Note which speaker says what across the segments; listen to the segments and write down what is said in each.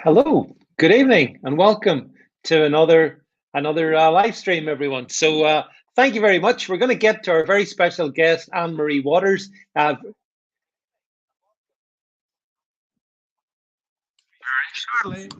Speaker 1: Hello, good evening, and welcome to another live stream, everyone. So, thank you very much. We're going to get to our very special guest, Anne-Marie Waters.
Speaker 2: Shortly.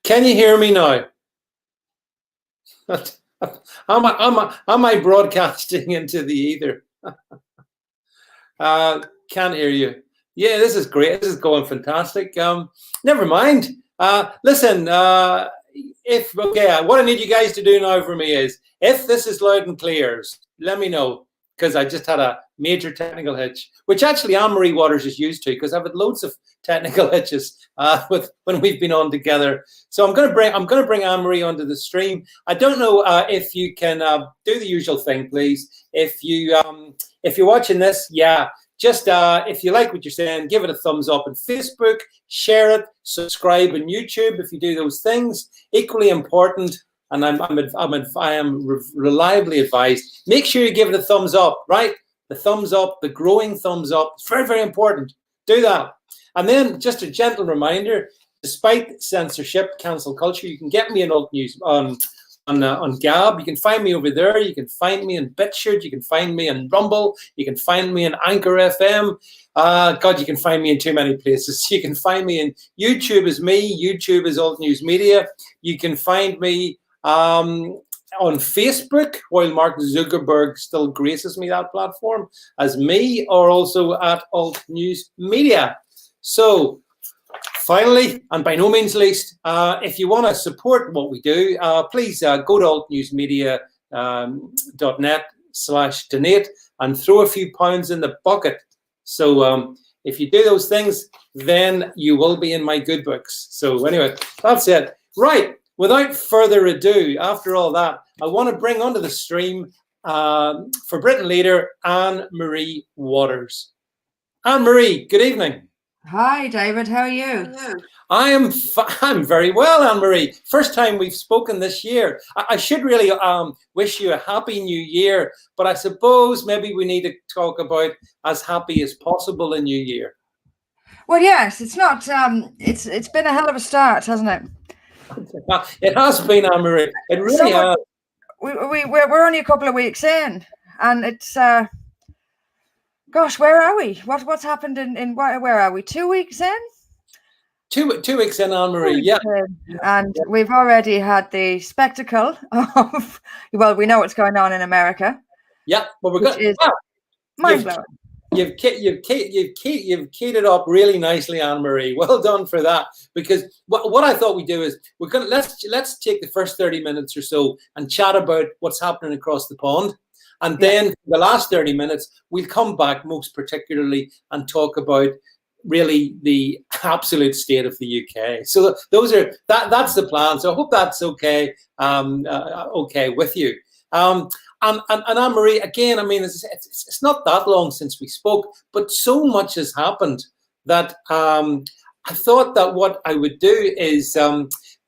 Speaker 3: Can you hear me now? Am I broadcasting into the ether? Can't hear you. Yeah, this is great. This is going fantastic. Never mind. Listen, what I need you guys to do now for me is, if this is loud and clear, let me know, because I just had a major technical hitch, which actually Anne-Marie Waters is used to, because I've had loads of technical hitches when we've been on together. So I'm going to bring Anne-Marie onto the stream. I don't know if you can do the usual thing, please. If you're watching this, just if you like what you're saying, give it a thumbs up on Facebook, share it, subscribe on YouTube if you do those things. Equally important, and I am reliably advised, make sure you give it a thumbs up, right? The thumbs up, the growing thumbs up. It's very, very important. Do that. And then just a gentle reminder, despite censorship, cancel culture, you can get me in Alt News on Gab. You can find me over there. You can find me in Bitchute. You can find me in Rumble. You can find me in Anchor FM. God, you can find me in too many places. You can find me in YouTube as me. YouTube is Alt News Media. You can find me on Facebook, while Mark Zuckerberg still graces me that platform as me, or also at Alt News Media. So, finally, and by no means least, if you want to support what we do, please go to altnewsmedia.net/donate and throw a few pounds in the bucket. So if you do those things, then you will be in my good books. So anyway, that's it. Right, without further ado, after all that, I want to bring onto the stream for Britain leader Anne-Marie Waters. Anne-Marie, good evening.
Speaker 4: Hi, David. How are you?
Speaker 3: I'm very well, Anne-Marie. First time we've spoken this year. I should really wish you a happy new year, but I suppose maybe we need to talk about as happy as possible a new year.
Speaker 4: Well, yes, it's not. It's been a hell of a start, hasn't it?
Speaker 3: It has been, Anne-Marie. It really has.
Speaker 4: We're only a couple of weeks in, and it's gosh, where are we? What's happened in where are we? 2 weeks in?
Speaker 3: 2 weeks in, Anne-Marie, yeah.
Speaker 4: And we've already had the spectacle of, well, we know what's going on in America.
Speaker 3: Yeah, but we're good.
Speaker 4: Mind-blowing.
Speaker 3: You've keyed it up really nicely, Anne-Marie. Well done for that. Because what I thought we'd do is let's take the first 30 minutes or so and chat about what's happening across the pond. And then the last 30 minutes, we'll come back most particularly and talk about really the absolute state of the UK. So that's the plan. So I hope that's okay with you. And Anne-Marie, again, I mean, it's not that long since we spoke, but so much has happened that I thought that what I would do is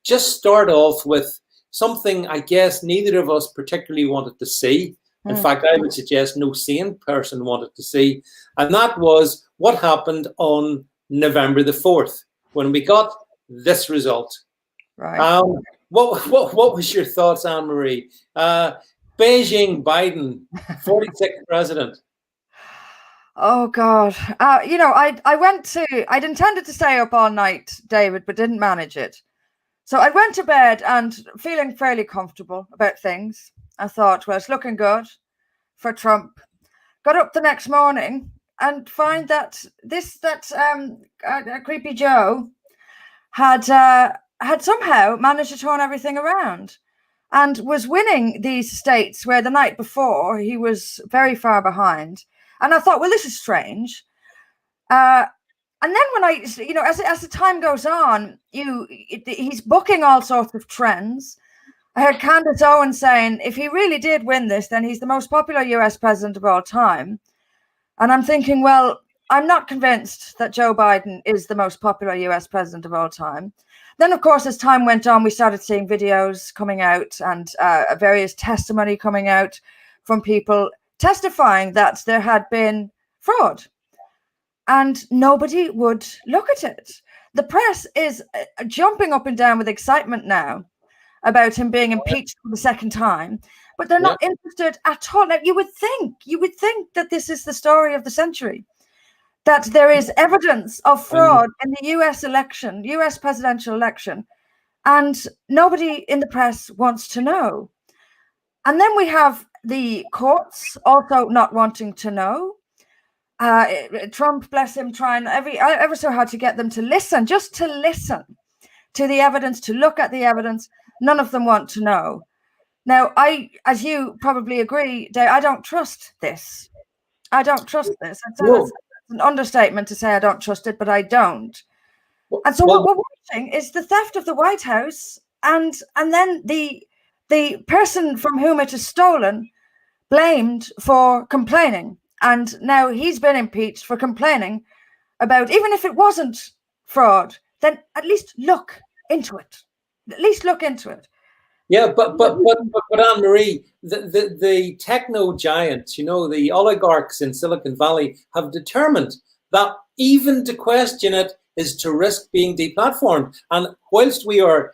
Speaker 3: just start off with something I guess neither of us particularly wanted to see. In fact, I would suggest no sane person wanted to see. And that was what happened on November the 4th, when we got this result.
Speaker 4: Right.
Speaker 3: What was your thoughts, Anne-Marie? Beijing Biden, 46th president.
Speaker 4: Oh God. I'd intended to stay up all night, David, but didn't manage it. So I went to bed and feeling fairly comfortable about things. I thought, well, it's looking good for Trump. Got up the next morning and find that creepy Joe had somehow managed to turn everything around. and was winning these states where the night before he was very far behind. And I thought, well, this is strange. And then when as the time goes on, he's booking all sorts of trends. I heard Candace Owens saying, if he really did win this, then he's the most popular US president of all time. And I'm thinking, well, I'm not convinced that Joe Biden is the most popular US president of all time. Then, of course, as time went on, we started seeing videos coming out and various testimony coming out from people testifying that there had been fraud. And nobody would look at it. The press is jumping up and down with excitement now about him being impeached for the second time, but they're not interested at all. Now, you would think that this is the story of the century, that there is evidence of fraud in the US presidential election, and nobody in the press wants to know. And then we have the courts also not wanting to know. Trump, bless him, trying ever so hard to get them to listen, just to listen to the evidence, to look at the evidence. None of them want to know. Now, as you probably agree, Dave, I don't trust this. I don't trust this. It's an understatement to say I don't trust it, but I don't. And so what we're watching is the theft of the White House, and then the person from whom it is stolen blamed for complaining. And now he's been impeached for complaining about, even if it wasn't fraud, then at least look into it. At least look into it.
Speaker 3: Yeah, but Anne-Marie, the techno giants, the oligarchs in Silicon Valley have determined that even to question it is to risk being deplatformed. And whilst we are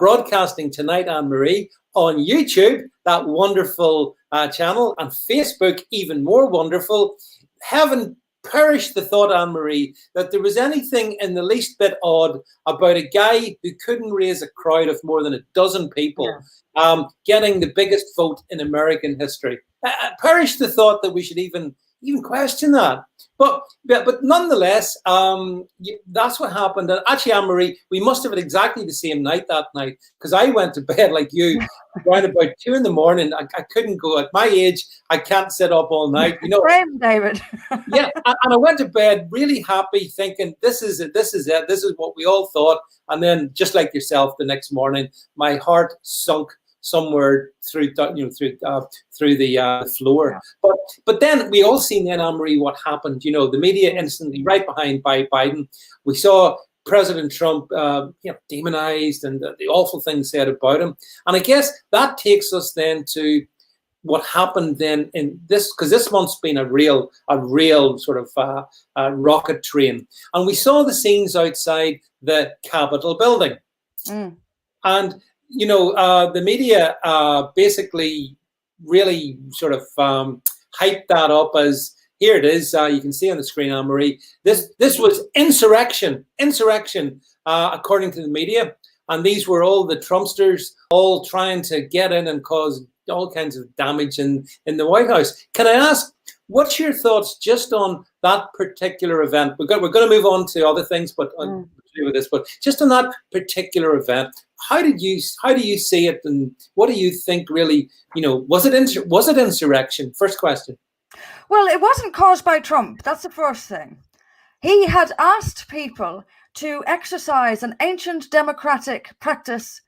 Speaker 3: broadcasting tonight, Anne-Marie, on YouTube, that wonderful channel, and Facebook, even more wonderful, heaven perish the thought, Anne-Marie, that there was anything in the least bit odd about a guy who couldn't raise a crowd of more than a dozen people getting the biggest vote in American history. Perish the thought that we should even question that. But nonetheless, that's what happened. And actually, Anne-Marie, we must have had exactly the same night that night, because I went to bed like you around about 2 a.m. I couldn't go. At my age, I can't sit up all night.
Speaker 4: Same, David.
Speaker 3: Yeah, and I went to bed really happy, thinking this is it. This is what we all thought. And then, just like yourself, the next morning, my heart sunk somewhere through the floor. But then we all seen then, Anne-Marie, what happened. The media instantly right behind Biden. We saw President Trump demonized and the awful things said about him. And I guess that takes us then to what happened then in this, because this month's been a real sort of rocket train. And we saw the scenes outside the Capitol building. And the media basically really sort of hyped that up as, here it is. You can see on the screen, Anne-Marie. This was insurrection, according to the media. And these were all the Trumpsters, all trying to get in and cause all kinds of damage in the White House. Can I ask, what's your thoughts just on that particular event? We're going to move on to other things, but to do with this. But just on that particular event, how do you see it, and what do you think really? Was it insurrection? First question.
Speaker 4: Well, it wasn't caused by Trump. That's the first thing. He had asked people to exercise an ancient democratic practice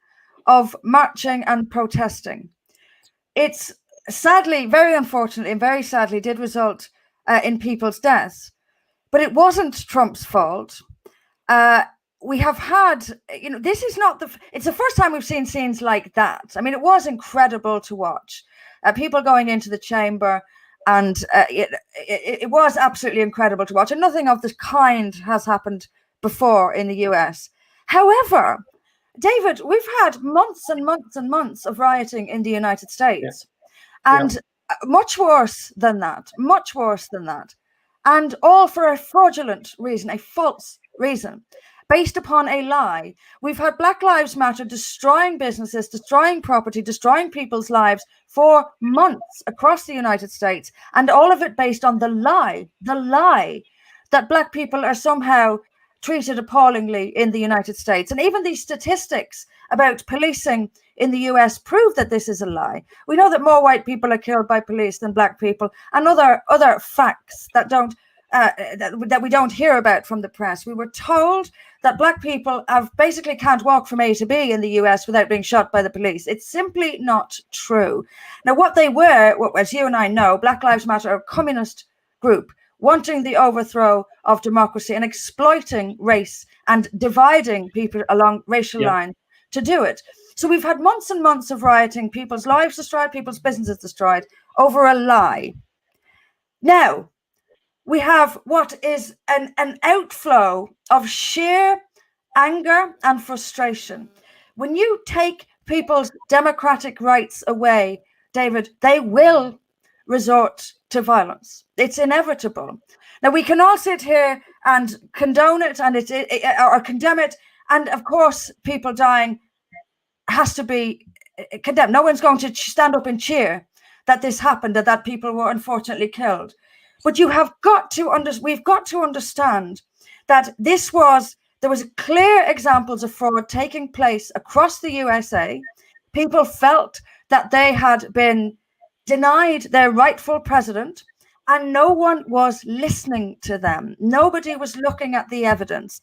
Speaker 4: of marching and protesting. It's sadly, very unfortunately, and very sadly did result in people's deaths. But it wasn't Trump's fault. We have had, this is not it's the first time we've seen scenes like that. I mean, it was incredible to watch. People going into the chamber, and it was absolutely incredible to watch. And nothing of this kind has happened before in the US. However, David, we've had months and months and months of rioting in the United States. And much worse than that, and all for a fraudulent reason, a false reason, based upon a lie. We've had Black Lives Matter destroying businesses, destroying property, destroying people's lives for months across the United States, and all of it based on the lie that Black people are somehow treated appallingly in the United States. And even these statistics about policing in the US prove that this is a lie. We know that more white people are killed by police than black people, and other facts that that we don't hear about from the press. We were told that black people basically can't walk from A to B in the US without being shot by the police. It's simply not true. Now, what they were, as you and I know, Black Lives Matter are a communist group wanting the overthrow of democracy and exploiting race and dividing people along racial lines to do it. So we've had months and months of rioting, people's lives destroyed, people's businesses destroyed over a lie. Now, we have what is an outflow of sheer anger and frustration. When you take people's democratic rights away, David, they will resort to violence. It's inevitable. Now, we can all sit here and condone it or condemn it. And of course, people dying has to be condemned. No one's going to stand up and cheer that this happened, that people were unfortunately killed. But we've got to understand that there was clear examples of fraud taking place across the USA. People felt that they had been denied their rightful president, and no one was listening to them. Nobody was looking at the evidence.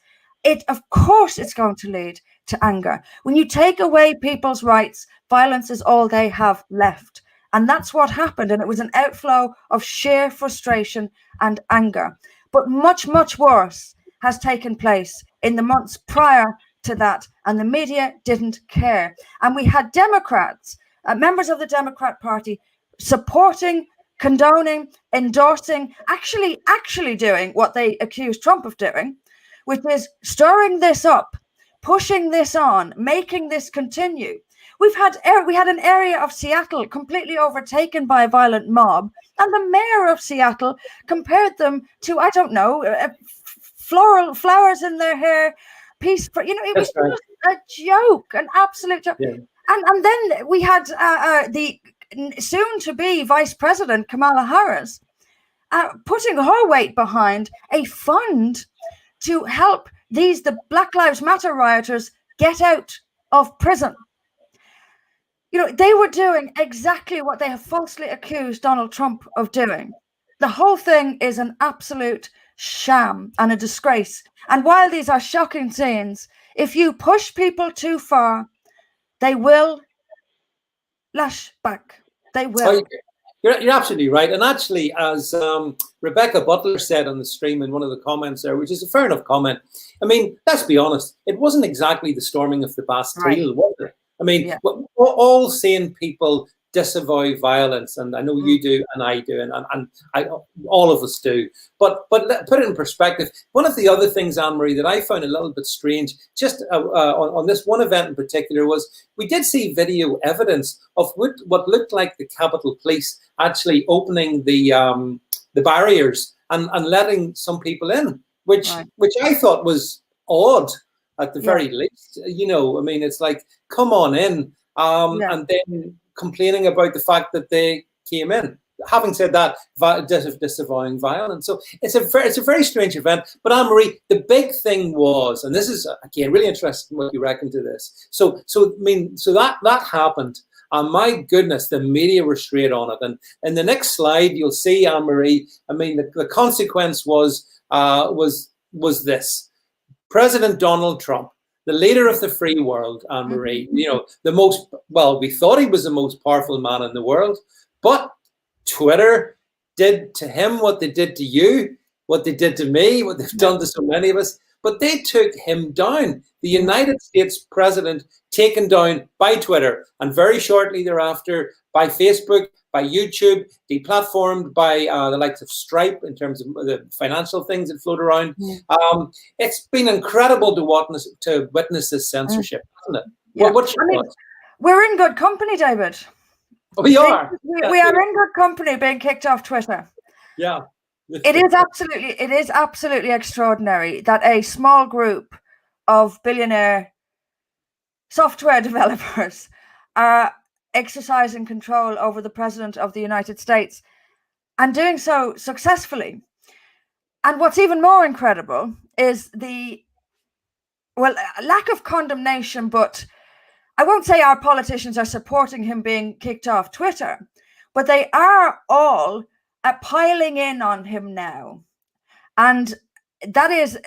Speaker 4: Of course, it's going to lead to anger. When you take away people's rights, violence is all they have left. And that's what happened. And it was an outflow of sheer frustration and anger. But much, much worse has taken place in the months prior to that. And the media didn't care. And we had Democrats, members of the Democrat Party, supporting, condoning, endorsing, actually doing what they accused Trump of doing, which is stirring this up, pushing this on, making this continue. We had an area of Seattle completely overtaken by a violent mob, and the mayor of Seattle compared them to, I don't know, floral flowers in their hair, peaceful. It was just a joke, an absolute joke. Yeah. And then we had the soon-to-be Vice President Kamala Harris putting her weight behind a fund to help the Black Lives Matter rioters get out of prison. They were doing exactly what they have falsely accused Donald Trump of doing. The whole thing is an absolute sham and a disgrace. And while these are shocking scenes, if you push people too far, they will lash back. They will.
Speaker 3: You're absolutely right. And actually, as Rebecca Butler said on the stream in one of the comments there, which is a fair enough comment, I mean, let's be honest, it wasn't exactly the storming of the Bastille, was it? I mean, we're all seeing people disavow violence, and I know you do, and I do, and all of us do. But put it in perspective. One of the other things, Anne-Marie, that I found a little bit strange, just on this one event in particular, was we did see video evidence of what looked like the Capitol Police actually opening the barriers and letting some people in, which I thought was odd. At the very least, I mean, it's like, come on in, and then complaining about the fact that they came in. Having said that, disavowing violence. So it's a very strange event. But Anne-Marie, the big thing was, and this is again really interesting what you reckon to this. So that happened. And my goodness, the media were straight on it. And in the next slide, you'll see, Anne-Marie, I mean, the consequence was this. President Donald Trump, the leader of the free world, Anne-Marie, we thought he was the most powerful man in the world, but Twitter did to him what they did to you, what they did to me, what they've done to so many of us, but they took him down. The United States president taken down by Twitter, and very shortly thereafter by Facebook, by YouTube, deplatformed by the likes of Stripe in terms of the financial things that float around. It's been incredible to witness this censorship, hasn't it?
Speaker 4: Yeah.
Speaker 3: What's your thoughts?
Speaker 4: We're in good company, David.
Speaker 3: We are.
Speaker 4: We are in good company being kicked off Twitter.
Speaker 3: Yeah.
Speaker 4: It is absolutely extraordinary that a small group of billionaire software developers are exercising control over the president of the United States and doing so successfully. And what's even more incredible is the well, a lack of condemnation, but I won't say our politicians are supporting him being kicked off Twitter, but they are all piling in on him now. And that is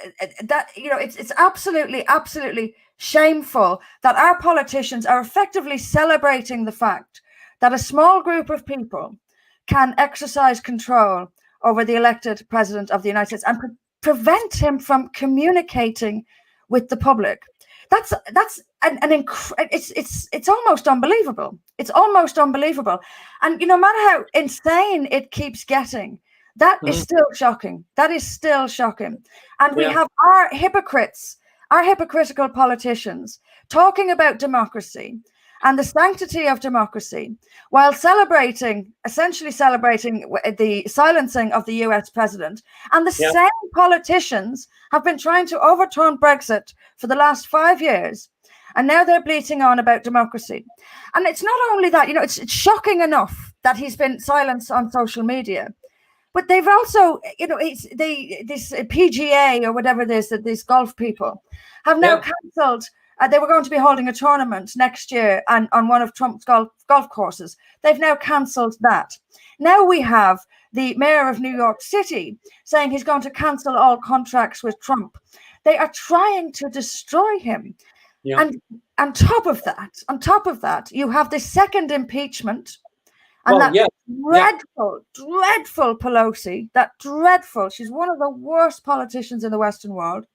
Speaker 4: that, you know, it's absolutely shameful that our politicians are effectively celebrating the fact that a small group of people can exercise control over the elected president of the United States and prevent him from communicating with the public. That's it's almost unbelievable. It's almost unbelievable. And no matter how insane it keeps getting, that is still shocking. That is still shocking. And we have our hypocrites, our hypocritical politicians talking about democracy and the sanctity of democracy while essentially celebrating the silencing of the US president. And the same politicians have been trying to overturn Brexit for the last 5 years. And now they're bleating on about democracy. And it's not only that, it's shocking enough that he's been silenced on social media. But they've also, this PGA or whatever it is, that these golf people have now cancelled. They were going to be holding a tournament next year on one of Trump's golf courses. They've now cancelled that. Now we have the mayor of New York City saying he's going to cancel all contracts with Trump. They are trying to destroy him. Yeah. And on top of that, you have the second impeachment. And dreadful Pelosi, she's one of the worst politicians in the Western world.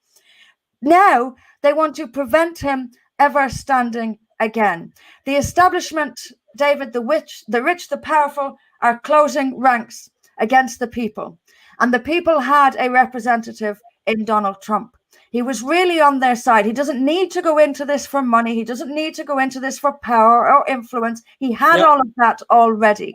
Speaker 4: Now they want to prevent him ever standing again. The establishment, David, the rich, the powerful are closing ranks against the people. And the people had a representative in Donald Trump. He was really on their side. He doesn't need to go into this for money. He doesn't need to go into this for power or influence. He had all of that already.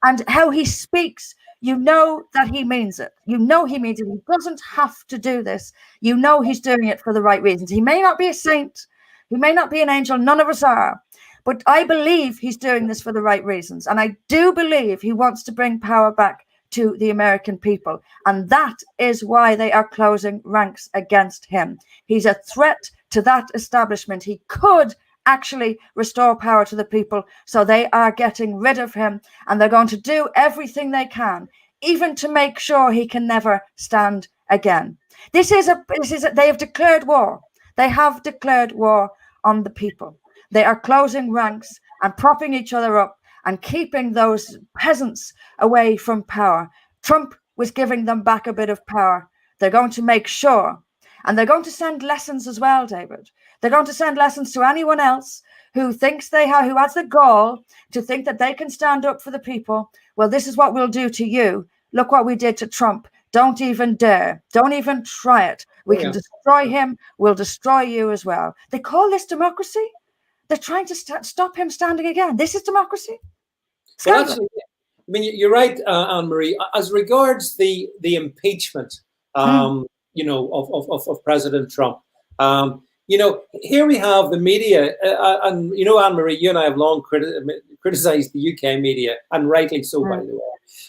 Speaker 4: And how he speaks, that he means it. He means it. He doesn't have to do this. He's doing it for the right reasons. He may not be a saint. He may not be an angel. None of us are. But I believe he's doing this for the right reasons. And I do believe he wants to bring power back to the American people. And that is why they are closing ranks against him. He's a threat to that establishment. He could actually restore power to the people. So they are getting rid of him, and they're going to do everything they can, even to make sure he can never stand again. They have declared war. They have declared war on the people. They are closing ranks and propping each other up and keeping those peasants away from power. Trump was giving them back a bit of power. They're going to make sure, and they're going to send lessons as well, David. They're going to send lessons to anyone else who has the gall to think that they can stand up for the people. Well, this is what we'll do to you. Look what we did to Trump. Don't even dare. Don't even try it. We can destroy him. We'll destroy you as well. They call this democracy. They're trying to stop him standing again. This is democracy.
Speaker 3: Well, actually, I mean, you're right, Anne-Marie. As regards the impeachment, of President Trump, here we have the media, and Anne-Marie, you and I have long criticized the UK media, and rightly so, by the way.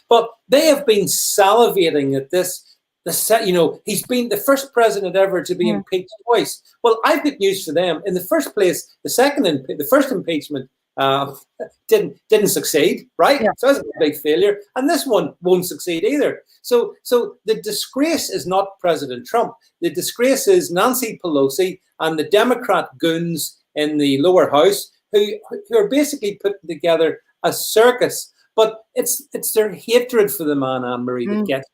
Speaker 3: But they have been salivating at this. He's been the first president ever to be impeached twice. Well, I've got news for them. In the first place, the first impeachment didn't succeed, right? Yeah. So that's a big failure, and this one won't succeed either. So the disgrace is not President Trump. The disgrace is Nancy Pelosi and the Democrat goons in the lower house who are basically putting together a circus. But it's their hatred for the man, Anne-Marie, that gets.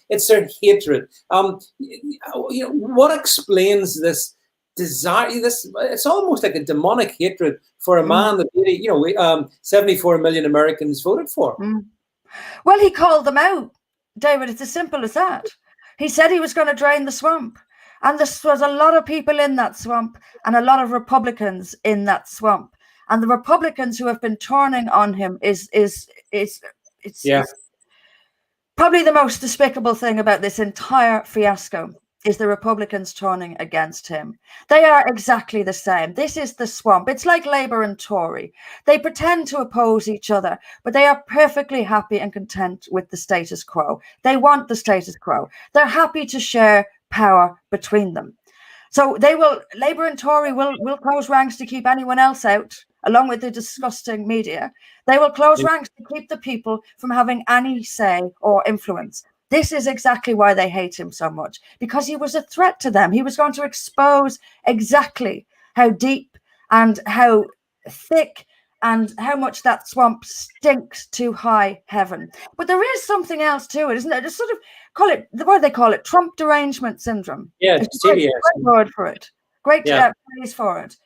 Speaker 3: It's their hatred. What explains this desire? It's almost like a demonic hatred for a man that 74 million Americans voted for.
Speaker 4: Well, he called them out, David. It's as simple as that. He said he was going to drain the swamp, and there was a lot of people in that swamp, and a lot of Republicans in that swamp. And the Republicans who have been turning on him is probably the most despicable thing about this entire fiasco is the Republicans turning against him. They are exactly the same. This is the swamp. It's like Labour and Tory. They pretend to oppose each other, but they are perfectly happy and content with the status quo. They want the status quo. They're happy to share power between them. So Labour and Tory will close ranks to keep anyone else out, along with the disgusting media. They will close ranks to keep the people from having any say or influence. This is exactly why they hate him so much, because he was a threat to them. He was going to expose exactly how deep and how thick and how much that swamp stinks to high heaven. But there is something else to it, isn't there? Just sort of what do they call it? Trump derangement syndrome.
Speaker 3: Yeah,
Speaker 4: it's a great word for it. Great phrase for it.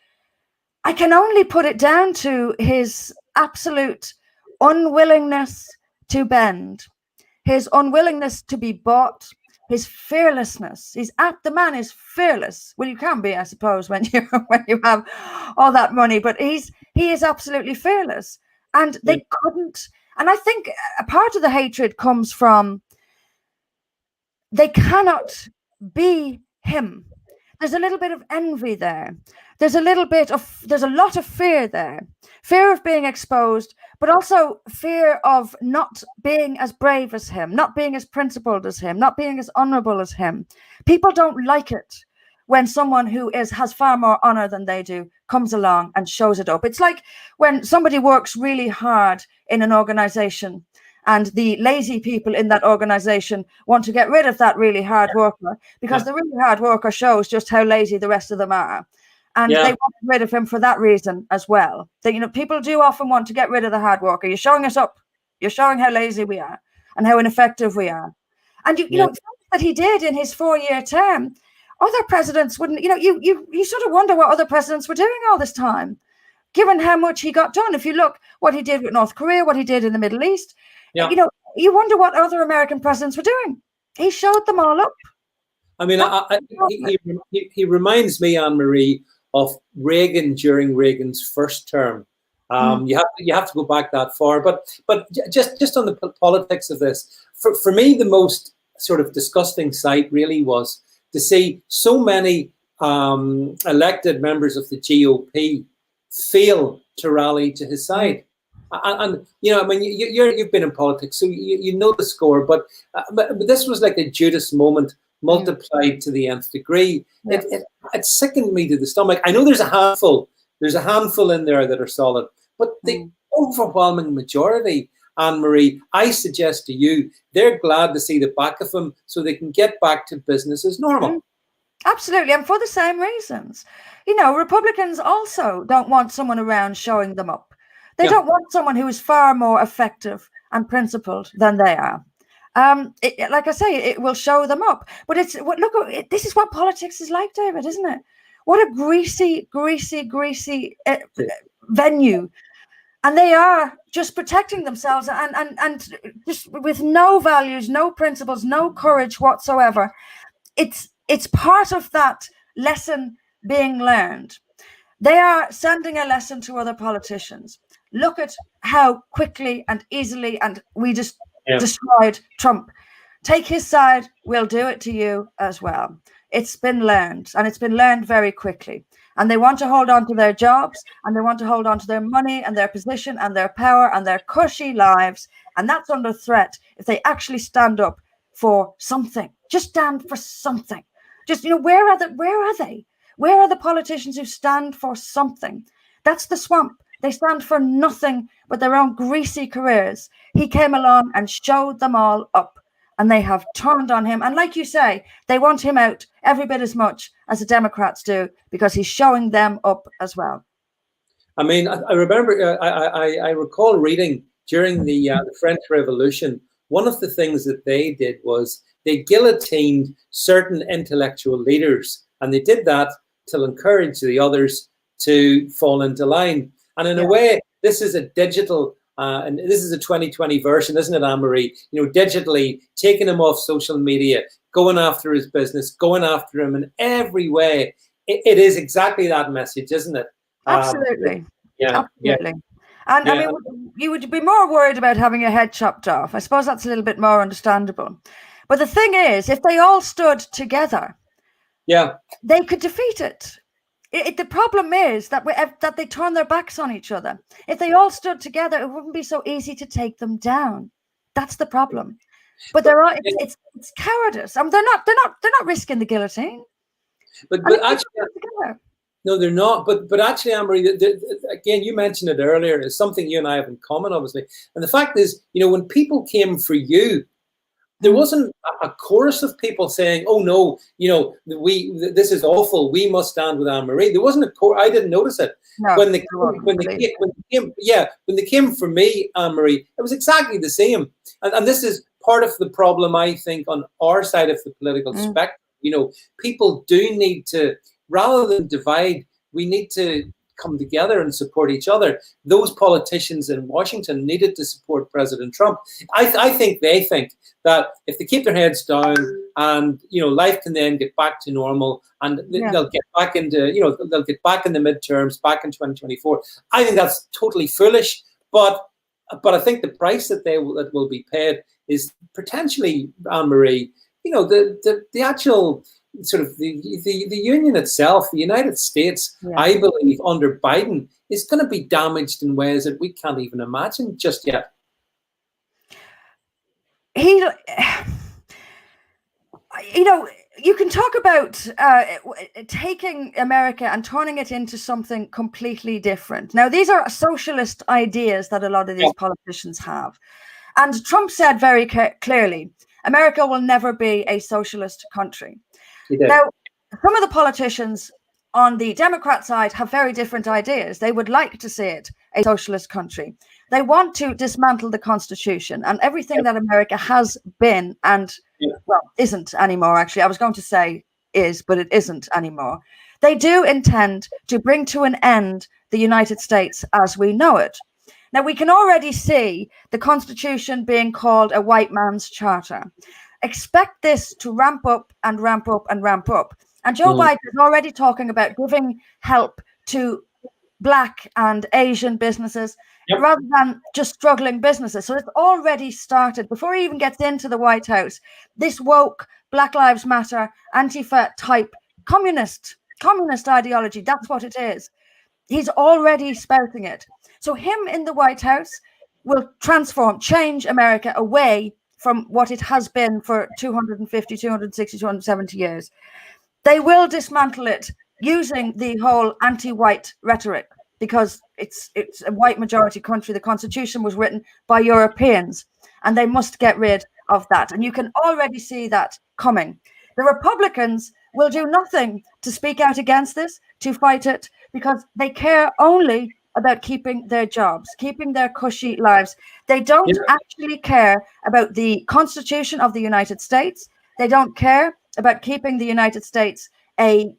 Speaker 4: I can only put it down to his absolute unwillingness to bend, his unwillingness to be bought, his fearlessness. The man is fearless. Well, you can be, I suppose, when you have all that money, but he is absolutely fearless. And they couldn't. And I think a part of the hatred comes from they cannot be him. There's a little bit of envy there. There's a lot of fear there. Fear of being exposed, but also fear of not being as brave as him, not being as principled as him, not being as honorable as him. People don't like it when someone who has far more honor than they do comes along and shows it up. It's like when somebody works really hard in an organization and the lazy people in that organization want to get rid of that really hard worker because the really hard worker shows just how lazy the rest of them are. And they want to get rid of him for that reason as well. That, people do often want to get rid of the hard worker. You're showing us up. You're showing how lazy we are and how ineffective we are. And you know that he did in his 4-year term. Other presidents wouldn't. You sort of wonder what other presidents were doing all this time, given how much he got done. If you look what he did with North Korea, what he did in the Middle East, you wonder what other American presidents were doing. He showed them all up.
Speaker 3: I mean, he reminds me, Anne-Marie, of Reagan during Reagan's first term. You have to go back that far, but just on the politics of this, for me, the most sort of disgusting sight really was to see so many elected members of the GOP fail to rally to his side. And I mean, you've been in politics, so you know the score. But this was like a Judas moment multiplied to the nth degree. It sickened me to the stomach. I know there's a handful in there that are solid, but the overwhelming majority, Anne-Marie, I suggest to you, they're glad to see the back of him so they can get back to business as normal.
Speaker 4: Absolutely, and for the same reasons. Republicans also don't want someone around showing them up. They don't want someone who is far more effective and principled than they are. Like I say, it will show them up. But this is what politics is like, David, isn't it? What a greasy venue. And they are just protecting themselves and just with no values, no principles, no courage whatsoever. It's part of that lesson being learned. They are sending a lesson to other politicians. Look at how quickly and easily and we just destroyed Trump. Take his side, we'll do it to you as well. It's been learned, and it's been learned very quickly. And they want to hold on to their jobs, and they want to hold on to their money and their position and their power and their cushy lives. And that's under threat if they actually stand up for something. Just stand for something. Just, where are they? Where are the politicians who stand for something? That's the swamp. They stand for nothing but their own greasy careers. He came along and showed them all up, and they have turned on him. And like you say, they want him out every bit as much as the Democrats do because he's showing them up as well.
Speaker 3: I mean, I remember, I recall reading during the French Revolution, one of the things that they did was they guillotined certain intellectual leaders, and they did that to encourage the others to fall into line. And in a way, this is a digital, and this is a 2020 version, isn't it, Anne-Marie? Digitally taking him off social media, going after his business, going after him in every way. It is exactly that message, isn't it?
Speaker 4: Absolutely. Absolutely. And I mean, you would be more worried about having your head chopped off. I suppose that's a little bit more understandable. But the thing is, if they all stood together, they could defeat it. The problem is that they turn their backs on each other. If they all stood together, it wouldn't be so easy to take them down. That's the problem. But it's cowardice. They're not risking the guillotine.
Speaker 3: But
Speaker 4: And
Speaker 3: actually, no, they're not. But actually, Anne-Marie, again, you mentioned it earlier. It's something you and I have in common, obviously. And the fact is, when people came for you, there wasn't a chorus of people saying, "Oh no, this is awful. We must stand with Anne-Marie." There wasn't a chorus. I didn't notice it.
Speaker 4: No,
Speaker 3: when they came for me, Anne-Marie, it was exactly the same. And this is part of the problem, I think, on our side of the political spectrum. People do need to, rather than divide, we need to come together and support each other. Those politicians in Washington needed to support President Trump. I think they think that if they keep their heads down and life can then get back to normal and they'll get back into they'll get back in the midterms back in 2024. I think that's totally foolish. But I think the price that will be paid is potentially, Anne-Marie, the actual sort of the union itself, the United States, I believe, under Biden, is going to be damaged in ways that we can't even imagine just yet.
Speaker 4: You can talk about taking America and turning it into something completely different. Now, these are socialist ideas that a lot of these politicians have. And Trump said very clearly, America will never be a socialist country. Now, some of the politicians on the Democrat side have very different ideas. They would like to see it a socialist country. They want to dismantle the Constitution and everything that America has been and, well, isn't anymore, actually. I was going to say is, but it isn't anymore. They do intend to bring to an end the United States as we know it. Now, we can already see the Constitution being called a white man's charter. Expect this to ramp up and ramp up and ramp up. And Joe Biden is already talking about giving help to Black and Asian businesses rather than just struggling businesses. So it's already started. Before he even gets into the White House, this woke Black Lives Matter, Antifa type communist ideology, that's what it is. He's already spouting it. So him in the White House will change America away from what it has been for 250, 260, 270 years. They will dismantle it using the whole anti-white rhetoric because it's a white majority country. The Constitution was written by Europeans and they must get rid of that. And you can already see that coming. The Republicans will do nothing to speak out against this, to fight it, because they care only about keeping their jobs, keeping their cushy lives. They don't actually care about the Constitution of the United States. They don't care about keeping the United States a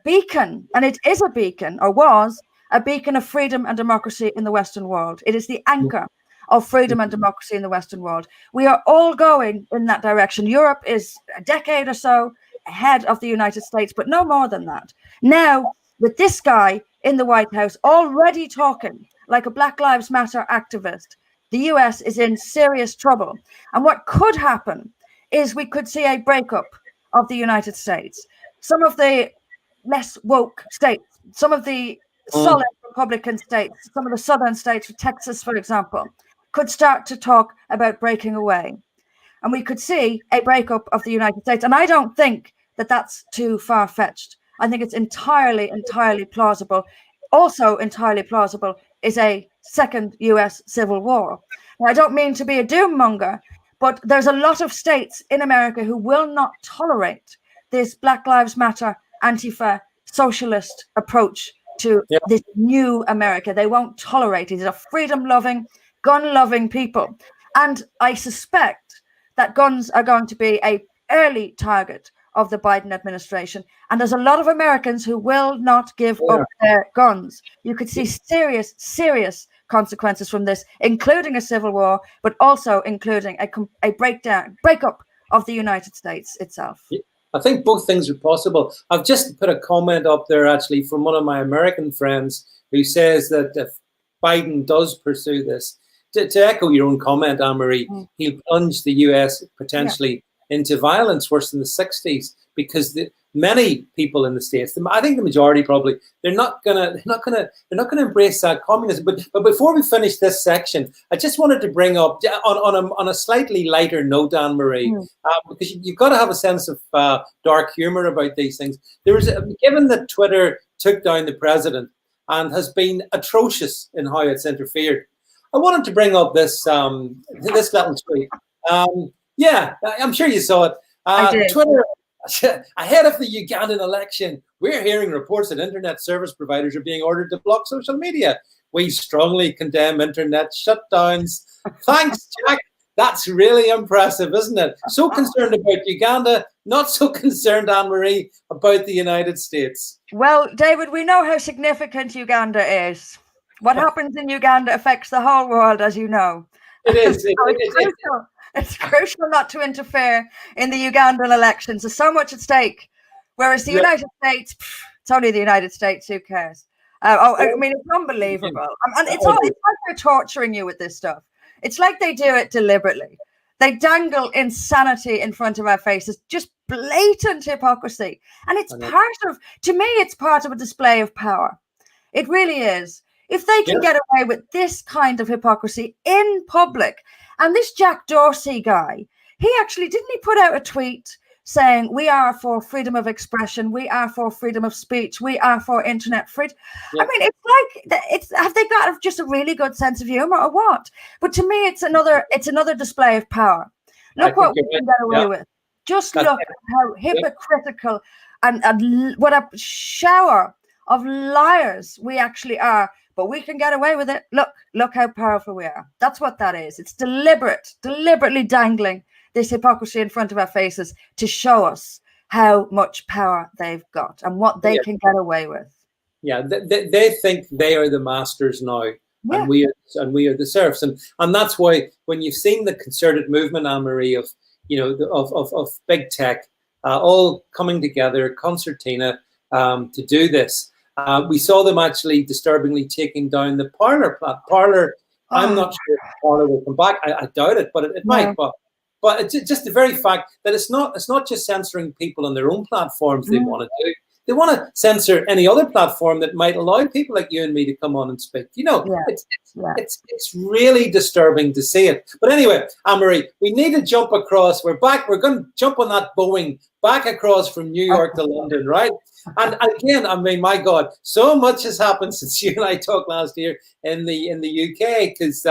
Speaker 4: beacon, and it is a beacon, or was a beacon of freedom and democracy in the Western world. It is the anchor of freedom and democracy in the Western world. We are all going in that direction. Europe is a decade or so ahead of the United States, but no more than that. Now, with this guy in the White House already talking like a Black Lives Matter activist, the US is in serious trouble. And what could happen is we could see a breakup of the United States. Some of the less woke states, some of the solid Republican states, some of the southern states, Texas, for example, could start to talk about breaking away. And we could see a breakup of the United States. And I don't think that that's too far-fetched. I think it's entirely plausible. Also entirely plausible is a second US civil war. Now, I don't mean to be a doom monger, but there's a lot of states in America who will not tolerate this Black Lives Matter, Antifa, socialist approach to this new America. They won't tolerate it. These are freedom-loving, gun-loving people. And I suspect that guns are going to be an early target of the Biden administration. And there's a lot of Americans who will not give up their guns. You could see serious consequences from this, including a civil war, but also including a breakup of the United States itself.
Speaker 3: I think both things are possible. I've just put a comment up there, actually, from one of my American friends who says that if Biden does pursue this, to echo your own comment, Anne-Marie, he'll plunge the US potentially into violence worse than the 60s, because many people in the States, I think the majority probably, they're not gonna embrace that communism. But before we finish this section, I just wanted to bring up on a slightly lighter note, Anne Marie, because you've got to have a sense of dark humor about these things. Given that Twitter took down the president and has been atrocious in how it's interfered, I wanted to bring up this little tweet. Yeah, I'm sure you saw it.
Speaker 4: I did.
Speaker 3: Twitter, ahead of the Ugandan election, we're hearing reports that internet service providers are being ordered to block social media. We strongly condemn internet shutdowns. Thanks, Jack. That's really impressive, isn't it? So concerned about Uganda, not so concerned, Anne Marie, about the United States.
Speaker 4: Well, David, we know how significant Uganda is. What happens in Uganda affects the whole world, as you know.
Speaker 3: It is.
Speaker 4: It's crucial not to interfere in the Ugandan elections. There's so much at stake. Whereas the United States, it's only the United States. Who cares? I mean, it's unbelievable. And it's like they're torturing you with this stuff. It's like they do it deliberately. They dangle insanity in front of our faces, just blatant hypocrisy. And it's to me, it's part of a display of power. It really is. If they can get away with this kind of hypocrisy in public, and this Jack Dorsey guy, didn't he put out a tweet saying, we are for freedom of expression, we are for freedom of speech, we are for internet freedom. I mean, it's like, have they got just a really good sense of humor or what? But to me, it's another display of power. Look what we can get away with. Just look at how hypocritical and what a shower of liars we actually are. But we can get away with it. Look how powerful we are. That's what that is. It's deliberately dangling this hypocrisy in front of our faces to show us how much power they've got and what they can get away with.
Speaker 3: Yeah, they think they are the masters now, and we are the serfs, and that's why when you've seen the concerted movement, Anne Marie, of big tech all coming together, concertina, to do this. We saw them actually disturbingly taking down the Parler platform. Parler, I'm not sure if Parler will come back. I doubt it, but it might. But it's just the very fact that it's not just censoring people on their own platforms they want to do. They want to censor any other platform that might allow people like you and me to come on and speak. It's really disturbing to see it. But anyway, Anne-Marie, we need to jump across. We're back. We're going to jump on that Boeing back across from New York to London, right? And again, I mean, my God, so much has happened since you and I talked last year in the UK. Because,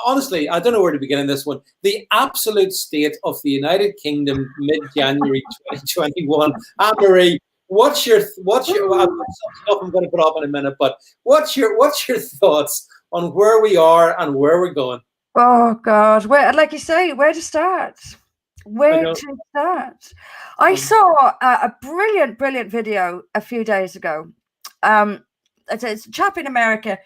Speaker 3: honestly, I don't know where to begin in this one. The absolute state of the United Kingdom mid-January 2021. Anne-Marie, what's your stuff I'm going to put up in a minute, but what's your thoughts on where we are and where we're going?
Speaker 4: Oh God, like you say, where to start? Where to start? I saw a brilliant video a few days ago. It's a chap in America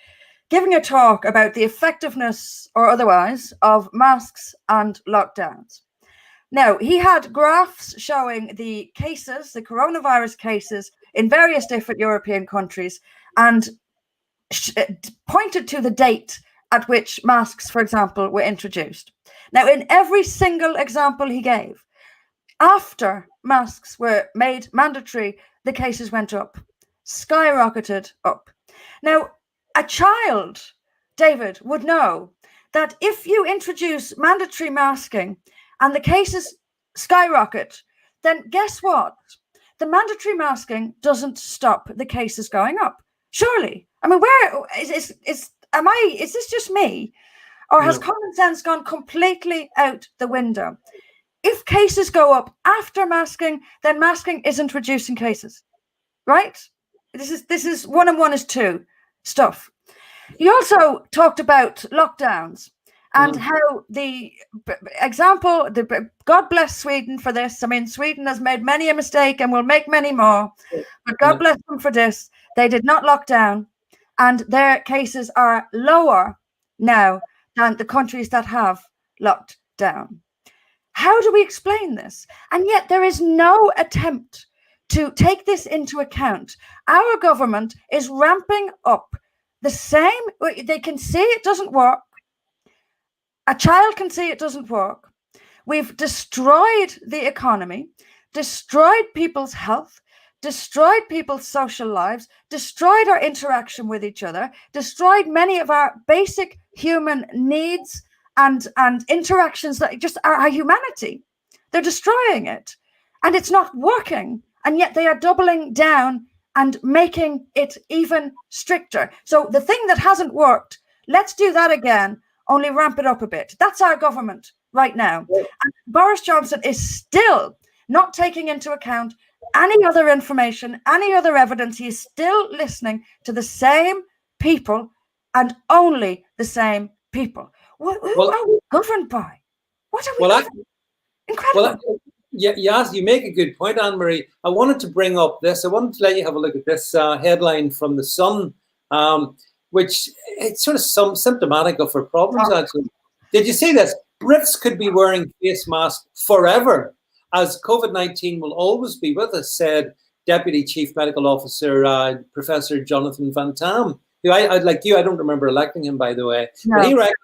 Speaker 4: giving a talk about the effectiveness or otherwise of masks and lockdowns. Now, he had graphs showing the cases, the coronavirus cases in various different European countries, and pointed to the date at which masks, for example, were introduced. Now, in every single example he gave, after masks were made mandatory, the cases went up, skyrocketed up. Now, a child, David, would know that if you introduce mandatory masking and the cases skyrocket, then guess what? The mandatory masking doesn't stop the cases going up. Surely. I mean, where is this just me? Or has common sense gone completely out the window? If cases go up after masking, then masking isn't reducing cases, right? This is 1 and 1 is 2 stuff. He also talked about lockdowns and how the example, God bless Sweden for this. I mean, Sweden has made many a mistake and will make many more, but God bless them for this. They did not lock down, and their cases are lower now than the countries that have locked down. How do we explain this? And yet there is no attempt to take this into account. Our government is ramping up the same. They can see it doesn't work. A child can see it doesn't work. We've destroyed the economy, destroyed people's health, destroyed people's social lives, destroyed our interaction with each other, destroyed many of our basic human needs and interactions that just are our humanity. They're destroying it, and it's not working. And yet they are doubling down and making it even stricter. So the thing that hasn't worked, let's do that again, only ramp it up a bit. That's our government right now. And Boris Johnson is still not taking into account any other information, any other evidence. He is still listening to the same people and only the same people. Who are we governed by? What are we governed? Incredible.
Speaker 3: Yes, you make a good point, Anne-Marie. I wanted to bring up this. I wanted to let you have a look at this headline from The Sun, which it's sort of symptomatic of our problems, actually. Did you see this? Brits could be wearing face masks forever, as COVID-19 will always be with us, said Deputy Chief Medical Officer Professor Jonathan Van Tam, who I'd like you, I don't remember electing him, by the way,
Speaker 4: no.
Speaker 3: But he reckons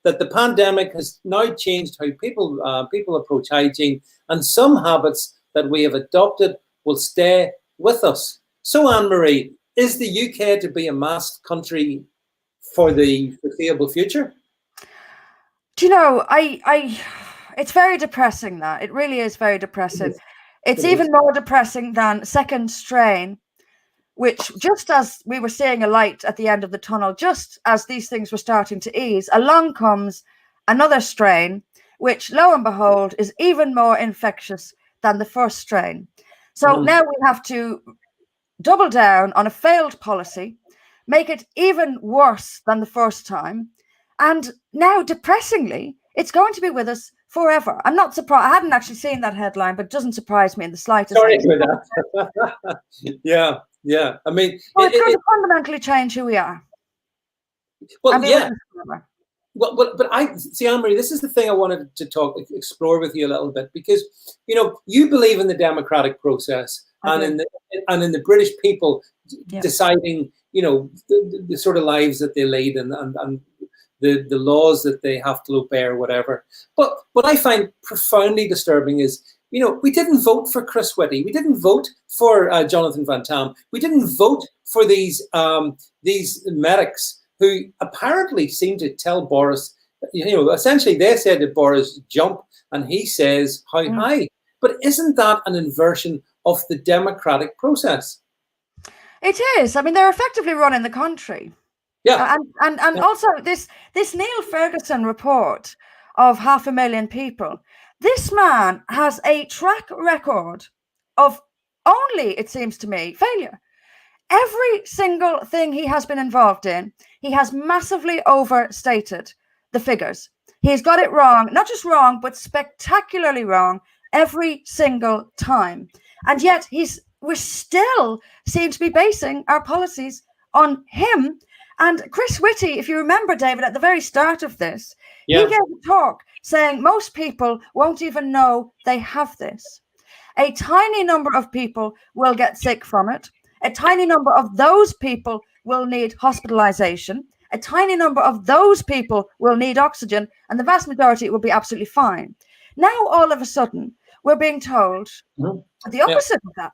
Speaker 3: that the pandemic has now changed how people approach hygiene, and some habits that we have adopted will stay with us. So, Anne-Marie, is the UK to be a masked country for the foreseeable future?
Speaker 4: Do you know, it's very depressing, that. It really is very depressing. It's even more depressing than second strain, which, just as we were seeing a light at the end of the tunnel, just as these things were starting to ease, along comes another strain, which, lo and behold, is even more infectious than the first strain. So now we have to double down on a failed policy, make it even worse than the first time. And now, depressingly, it's going to be with us forever. I'm not surprised. I hadn't actually seen that headline, but it doesn't surprise me in the slightest.
Speaker 3: Sorry for that. Yeah. I mean,
Speaker 4: it's going to fundamentally change who we are.
Speaker 3: Well, yeah. Well, but I see, Anne-Marie, this is the thing I wanted to explore with you a little bit, because you believe in the democratic process and in the British people deciding the sort of lives that they lead and the laws that they have to obey or whatever. But what I find profoundly disturbing is, we didn't vote for Chris Whitty. We didn't vote for Jonathan Van Tam. We didn't vote for these medics who apparently seem to tell Boris, essentially they said to Boris, jump, and he says, how high? But isn't that an inversion of the democratic process?
Speaker 4: It is. I mean, they're effectively running the country.
Speaker 3: Yeah.
Speaker 4: And also this Neil Ferguson report of 500,000 people, this man has a track record of only, it seems to me, failure. Every single thing he has been involved in, he has massively overstated the figures. He's got it wrong, not just wrong, but spectacularly wrong every single time. And yet we still seem to be basing our policies on him. And Chris Whitty, if you remember, David, at the very start of this, he gave a talk saying most people won't even know they have this. A tiny number of people will get sick from it. A tiny number of those people will need hospitalization. A tiny number of those people will need oxygen, and the vast majority will be absolutely fine. Now, all of a sudden, we're being told the opposite of that.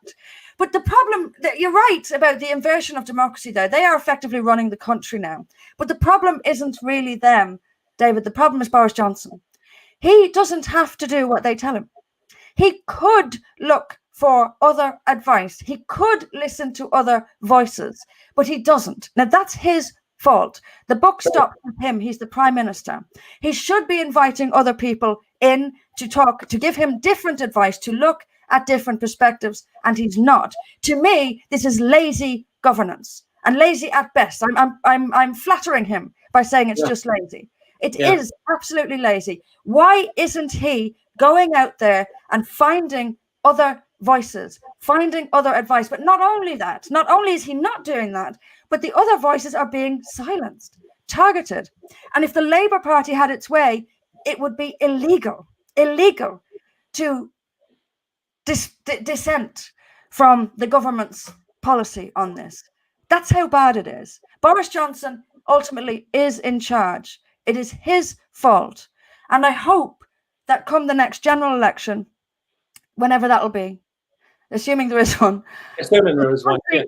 Speaker 4: But the problem, you're right about the inversion of democracy there. They are effectively running the country now. But the problem isn't really them, David. The problem is Boris Johnson. He doesn't have to do what they tell him. He could look for other advice. He could listen to other voices, but he doesn't. Now, that's his fault. The buck stops with him. He's the prime minister. He should be inviting other people in to talk, to give him different advice, to look at different perspectives, and he's not. To me, this is lazy governance, and lazy at best. I'm flattering him by saying it's just lazy. It is absolutely lazy. Why isn't he going out there and finding other voices, finding other advice? But not only that, not only is he not doing that, but the other voices are being silenced, targeted. And if the Labour Party had its way, it would be illegal to dissent from the government's policy on this. That's how bad it is. Boris Johnson ultimately is in charge. It is his fault. And I hope that come the next general election, whenever that'll be, assuming there is one,
Speaker 3: Assuming there is one. Yeah.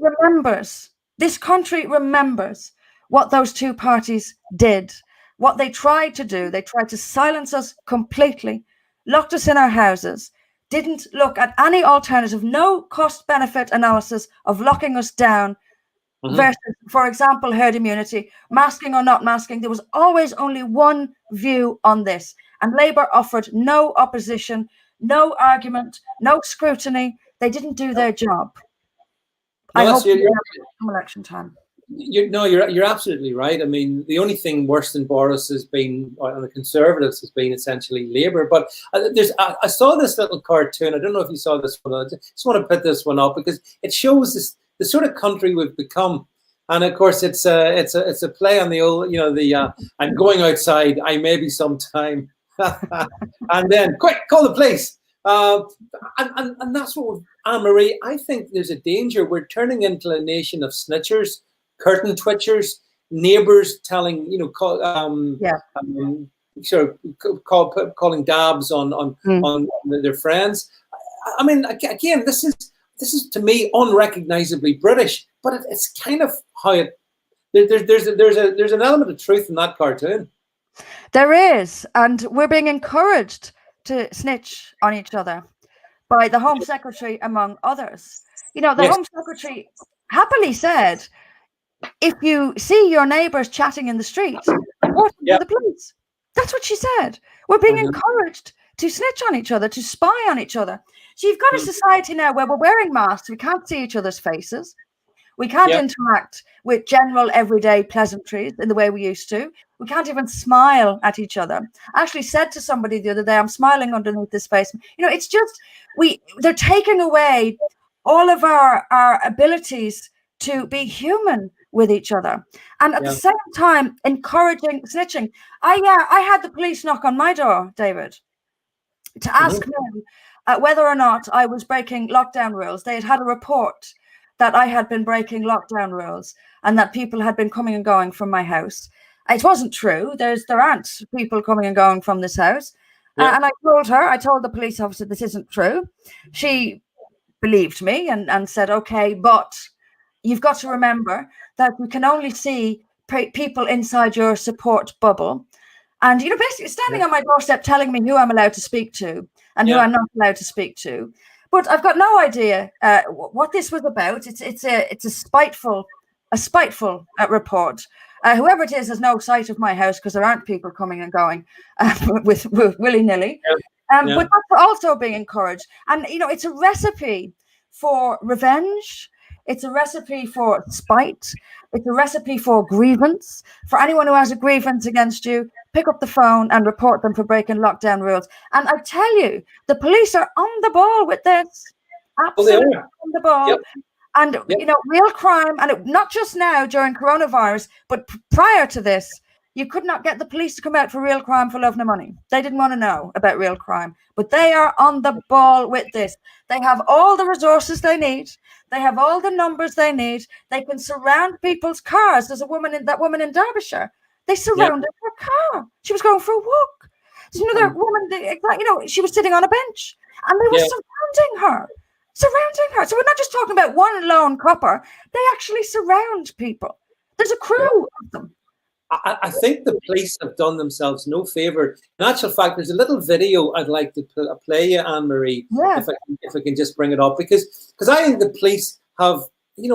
Speaker 4: This country remembers what those two parties did, what they tried to do. They tried to silence us completely, locked us in our houses, didn't look at any alternative, no cost-benefit analysis of locking us down versus, for example, herd immunity, masking or not masking. There was always only one view on this, and Labour offered no opposition, no argument, no scrutiny. They didn't do their job.
Speaker 3: No,
Speaker 4: I hope
Speaker 3: you're,
Speaker 4: come election time.
Speaker 3: You're absolutely right. I mean, the only thing worse than Boris has been, on the Conservatives, has been essentially Labour. But I saw this little cartoon. I don't know if you saw this one. I just want to put this one up because it shows the sort of country we've become. And of course, it's a play on the old, I'm going outside. I may be sometime, and then quick, call the police. And that's what Anne-Marie. I think there's a danger. We're turning into a nation of snitchers, curtain twitchers, neighbours telling, calling dabs on their friends. I mean, again, this is to me unrecognisably British, but it's kind of how it. There's an element of truth in that cartoon.
Speaker 4: There is, and we're being encouraged to snitch on each other by the Home Secretary, among others. The Home Secretary happily said, if you see your neighbours chatting in the street, report to the police. That's what she said. We're being encouraged to snitch on each other, to spy on each other. So you've got a society now where we're wearing masks, we can't see each other's faces, we can't interact with general everyday pleasantries in the way we used to. We can't even smile at each other. I actually said to somebody the other day, I'm smiling underneath this face. It's just, they're taking away all of our abilities to be human with each other. And at the same time, encouraging snitching. I had the police knock on my door, David, to ask me whether or not I was breaking lockdown rules. They had a report that I had been breaking lockdown rules and that people had been coming and going from my house. It wasn't true. There aren't people coming and going from this house. And I told the police officer this isn't true. She believed me and said, okay, but you've got to remember that you can only see people inside your support bubble. And, basically standing on my doorstep telling me who I'm allowed to speak to and who I'm not allowed to speak to. But I've got no idea what this was about. It's a spiteful report. Whoever it is has no sight of my house because there aren't people coming and going with willy-nilly. But that's also being encouraged. And, it's a recipe for revenge. It's a recipe for spite. It's a recipe for grievance. For anyone who has a grievance against you, pick up the phone and report them for breaking lockdown rules. And I tell you, the police are on the ball with this. Absolutely on the ball. Yep. And, real crime, and not just now during coronavirus, but prior to this, you could not get the police to come out for real crime for love nor money. They didn't want to know about real crime, but they are on the ball with this. They have all the resources they need. They have all the numbers they need. They can surround people's cars. There's that woman in Derbyshire. They surrounded her car. She was going for a walk. There's another woman, she was sitting on a bench and they were surrounding her. So we're not just talking about one lone copper. They actually surround people. There's a crew of them.
Speaker 3: I think the police have done themselves no favour. In actual fact, there's a little video I'd like to play you, Anne-Marie, if I can just bring it up, because I think the police have,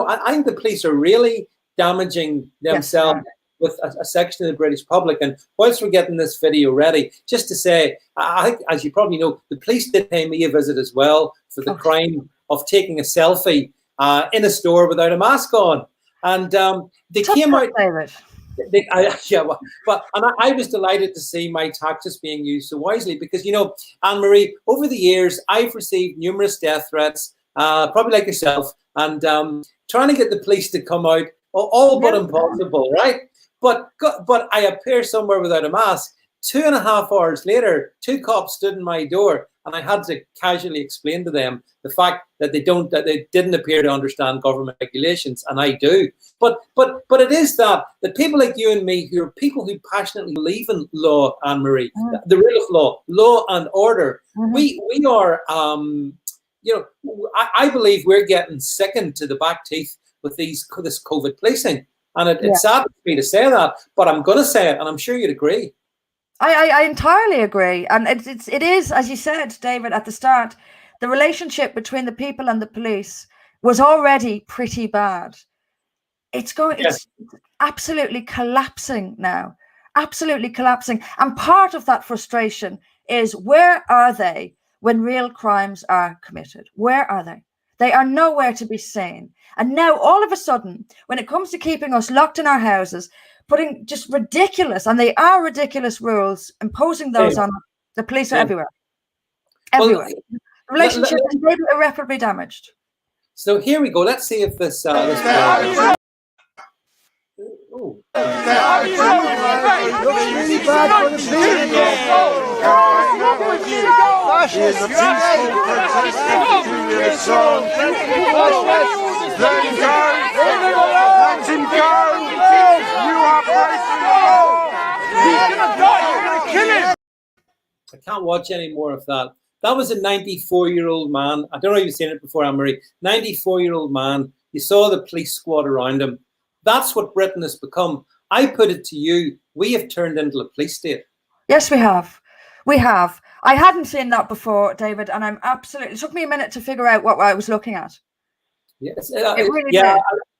Speaker 3: I think the police are really damaging themselves with a section of the British public. And whilst we're getting this video ready, just to say, I think, as you probably know, the police did pay me a visit as well for the crime of taking a selfie in a store without a mask on. And they came out. I was delighted to see my tactics being used so wisely because, Anne-Marie, over the years, I've received numerous death threats, probably like yourself, and trying to get the police to come out, all but impossible, right? But I appear somewhere without a mask. 2.5 hours later, 2 cops stood in my door and I had to casually explain to them the fact that they didn't appear to understand government regulations, and I do. But it is that people like you and me, who are people who passionately believe in law, Anne-Marie, the rule of law and order, we are, I believe we're getting sickened to the back teeth with this COVID policing. And it's sad for me to say that, but I'm going to say it, and I'm sure you'd agree.
Speaker 4: I entirely agree. And it is, as you said, David, at the start, the relationship between the people and the police was already pretty bad. It's absolutely collapsing now, absolutely collapsing. And part of that frustration is, where are they when real crimes are committed? Where are they? They are nowhere to be seen. And now, all of a sudden, when it comes to keeping us locked in our houses, putting just ridiculous, and they are ridiculous rules, imposing those on the police are everywhere. Everywhere. Well, relationship is irreparably damaged.
Speaker 3: So here we go. Let's see if this. I can't watch any more of that. That was a 94-year-old man. I don't know if you've seen it before, Anne-Marie. 94-year-old man. You saw the police squad around him. That's what Britain has become. I put it to you, we have turned into a police state.
Speaker 4: Yes, we have. We have. I hadn't seen that before, David, and I'm absolutely... It took me a minute to figure out what I was looking at.
Speaker 3: Yes,
Speaker 4: it really did.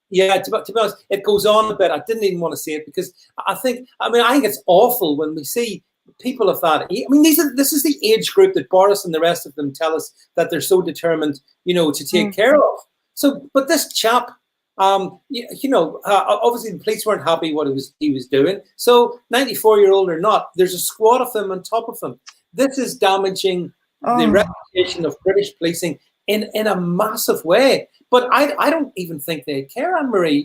Speaker 3: Yeah, to be honest, it goes on a bit. I didn't even want to see it because I think it's awful when we see people of that age. I mean, this is the age group that Boris and the rest of them tell us that they're so determined, to take care of. So, but this chap, obviously the police weren't happy what he was doing. So 94-year-old or not, there's a squad of them on top of them. This is damaging the reputation of British policing in a massive way. But I don't even think they care, Anne-Marie.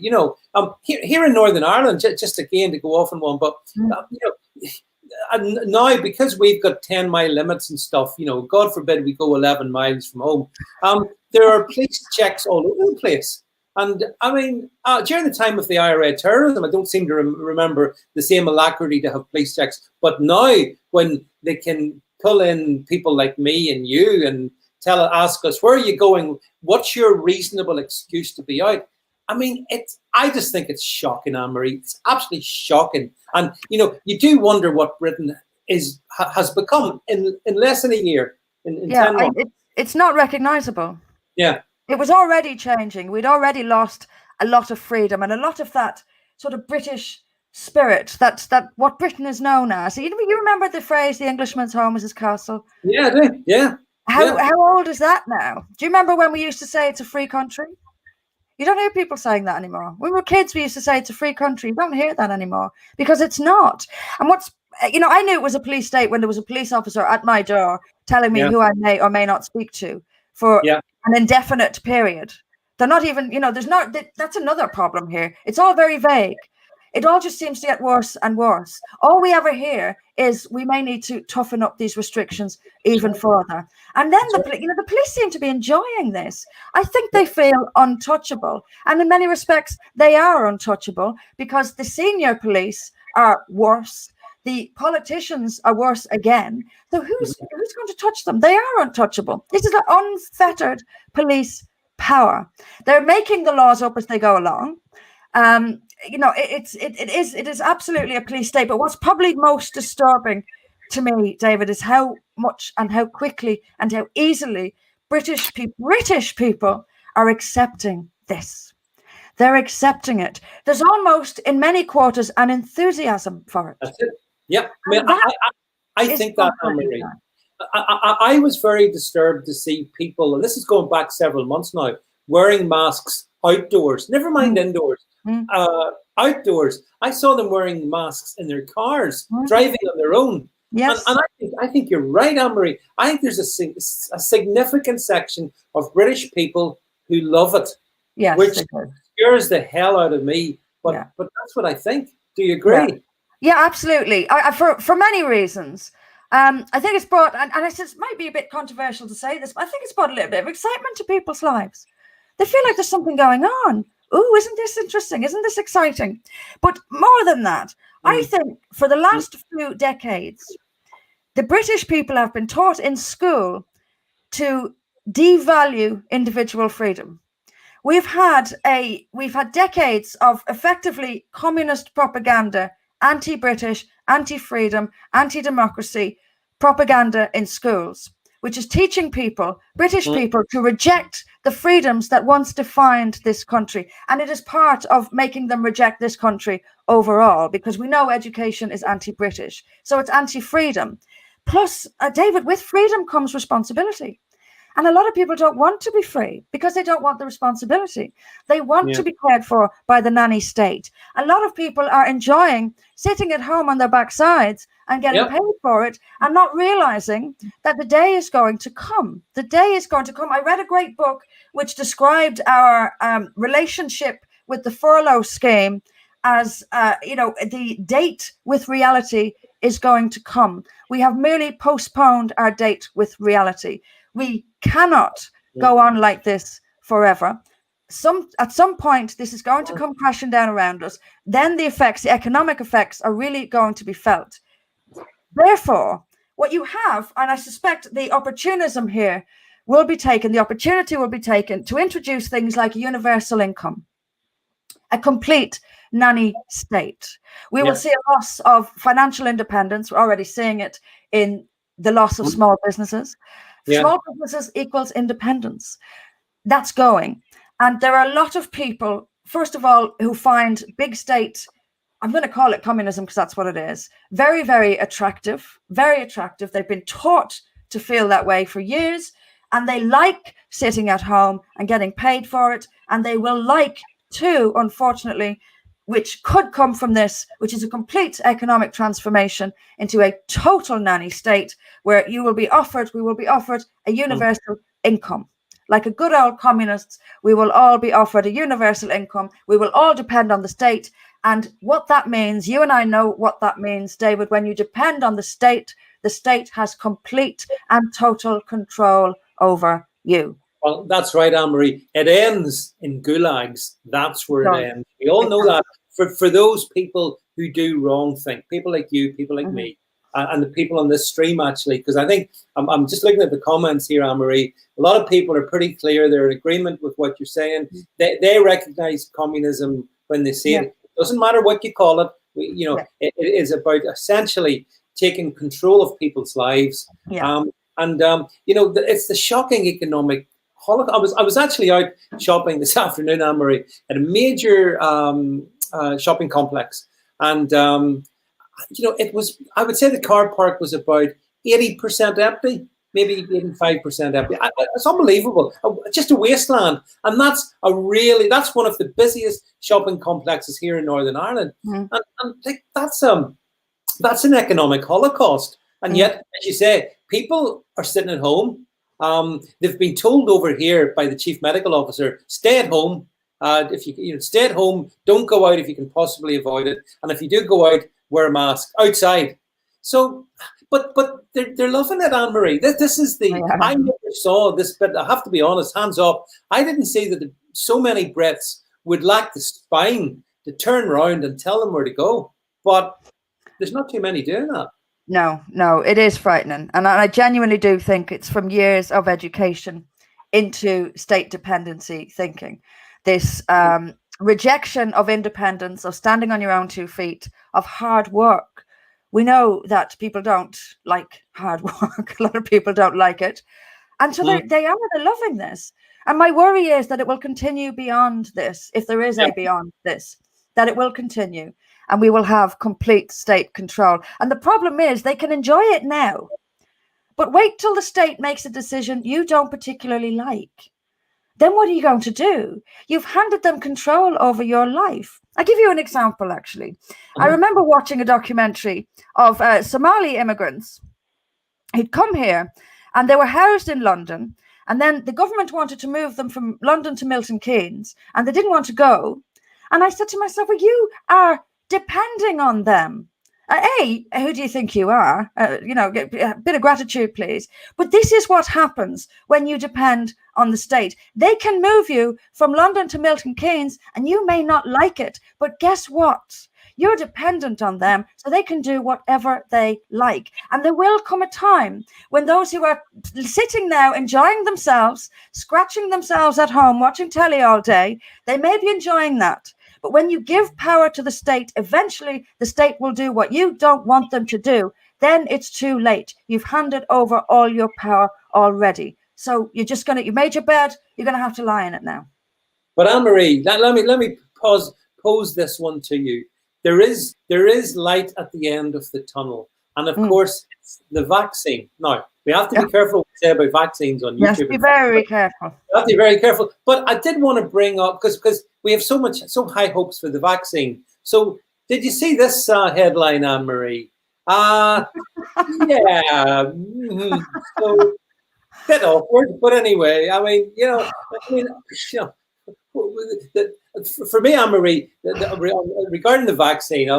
Speaker 3: Here in Northern Ireland, just again to go off on one, but and now, because we've got 10-mile limits and stuff, God forbid we go 11 miles from home, there are police checks all over the place. And I mean, during the time of the IRA terrorism, I don't seem to remember the same alacrity to have police checks. But now, when they can pull in people like me and you and ask us, where are you going? What's your reasonable excuse to be out? I mean, I just think it's shocking, Anne-Marie. It's absolutely shocking. And, you do wonder what Britain has become in less than a year. In 10 months.
Speaker 4: It's not recognisable.
Speaker 3: Yeah.
Speaker 4: It was already changing. We'd already lost a lot of freedom and a lot of that sort of British spirit, that what Britain is known as. You remember the phrase, the Englishman's home is his castle?
Speaker 3: Yeah, I do. Yeah.
Speaker 4: How old is that now? Do you remember when we used to say it's a free country? You don't hear people saying that anymore. When we were kids, we used to say it's a free country. You don't hear that anymore because it's not. And I knew it was a police state when there was a police officer at my door telling me who I may or may not speak to for an indefinite period. They're not even, that's another problem here. It's all very vague. It all just seems to get worse and worse. All we ever hear is we may need to toughen up these restrictions even further. And then the police seem to be enjoying this. I think they feel untouchable. And in many respects, they are untouchable because the senior police are worse. The politicians are worse again. So who's going to touch them? They are untouchable. This is an unfettered police power. They're making the laws up as they go along. It is absolutely a police state. But what's probably most disturbing to me, David, is how much and how quickly and how easily British people are accepting this. They're accepting it. There's almost, in many quarters, an enthusiasm for it.
Speaker 3: That's it. Yeah, I think that, Anne-Marie. I was very disturbed to see people, and this is going back several months now, wearing masks outdoors. Never mind indoors. Outdoors. I saw them wearing masks in their cars, driving on their own.
Speaker 4: Yes.
Speaker 3: And I think you're right, Anne-Marie. I think there's a significant section of British people who love it, which scares the hell out of me. But that's what I think. Do you agree?
Speaker 4: Yeah, absolutely. For many reasons. I think it's brought, and it might be a bit controversial to say this, but I think it's brought a little bit of excitement to people's lives. They feel like there's something going on. Ooh, isn't this interesting? Isn't this exciting? But more than that, I think for the last few decades, the British people have been taught in school to devalue individual freedom. We've had decades of effectively communist propaganda, anti-British, anti-freedom, anti-democracy propaganda in schools, which is teaching people, British people, to reject the freedoms that once defined this country. And it is part of making them reject this country overall, because we know education is anti-British. So it's anti-freedom. Plus, David, with freedom comes responsibility. And a lot of people don't want to be free because they don't want the responsibility. They want to be cared for by the nanny state. A lot of people are enjoying sitting at home on their backsides and getting paid for it and not realizing that the day is going to come. The day is going to come. I read a great book which described our relationship with the furlough scheme as, the date with reality is going to come. We have merely postponed our date with reality. We cannot go on like this forever. At some point, this is going to come crashing down around us. Then the economic effects are really going to be felt. Therefore, what you have, and I suspect the opportunity will be taken to introduce things like a universal income, a complete nanny state. We will see a loss of financial independence. We're already seeing it in the loss of small businesses. Small businesses equals independence. That's going. And there are a lot of people, first of all, who find big state, I'm going to call it communism because that's what it is, very, very attractive, very attractive. They've been taught to feel that way for years, and they like sitting at home and getting paid for it. And they will like too, unfortunately, which could come from this, which is a complete economic transformation into a total nanny state where we will be offered a universal income. Like a good old communists, we will all be offered a universal income. We will all depend on the state. And what that means, you and I know what that means, David. When you depend on the state has complete and total control over you.
Speaker 3: Well, that's right, Anne-Marie. It ends in gulags. That's where it ends. We all know that. For those people who do wrong things, people like you, people like me, and the people on this stream, actually, because I think I'm just looking at the comments here, Anne-Marie. A lot of people are pretty clear. They're in agreement with what you're saying. They recognize communism when they see it. It doesn't matter what you call it. It is about essentially taking control of people's lives. It's the shocking economic holocaust. I was actually out shopping this afternoon, Anne-Marie, at a major shopping complex, and it was, I would say the car park was about 80% empty, maybe 85% empty. It's unbelievable, just a wasteland. And that's one of the busiest shopping complexes here in Northern Ireland. And that's an economic holocaust. And yet, as you say, people are sitting at home. They've been told over here by the chief medical officer, stay at home. If you stay at home, don't go out if you can possibly avoid it. And if you do go out, wear a mask outside. So, but they're loving it, Anne-Marie. This is I never saw this, but I have to be honest, hands up. I didn't see that so many Brits would lack the spine to turn around and tell them where to go. But there's not too many doing that.
Speaker 4: No, it is frightening. And I genuinely do think it's from years of education into state dependency thinking. This rejection of independence, of standing on your own 2 feet, of hard work. We know that people don't like hard work. A lot of people don't like it. And so they're loving this. And my worry is that it will continue beyond this, if there is a beyond this, that it will continue. And we will have complete state control. And the problem is they can enjoy it now. But wait till the state makes a decision you don't particularly like. Then what are you going to do? You've handed them control over your life. I'll give you an example, actually. I remember watching a documentary of Somali immigrants who'd come here and they were housed in London. And then the government wanted to move them from London to Milton Keynes and they didn't want to go. And I said to myself, well, you are depending on them. Who do you think you are? Get a bit of gratitude, please. But this is what happens when you depend on the state. They can move you from London to Milton Keynes, and you may not like it. But guess what? You're dependent on them, so they can do whatever they like. And there will come a time when those who are sitting now enjoying themselves, scratching themselves at home, watching telly all day, they may be enjoying that. But when you give power to the state, eventually the state will do what you don't want them to do. Then it's too late. You've handed over all your power already. So you made your bed, you're going to have to lie in it now.
Speaker 3: But Anne-Marie, let me pose this one to you. There is light at the end of the tunnel. And of course, it's the vaccine. Now, we have to be careful what we say about vaccines on YouTube.
Speaker 4: Yes, be very careful.
Speaker 3: We have to be very careful. But I did want to bring up, because we have so high hopes for the vaccine. So did you see this headline, Anne-Marie? Yeah. So, bit awkward. But anyway, for me, Anne-Marie, regarding the vaccine,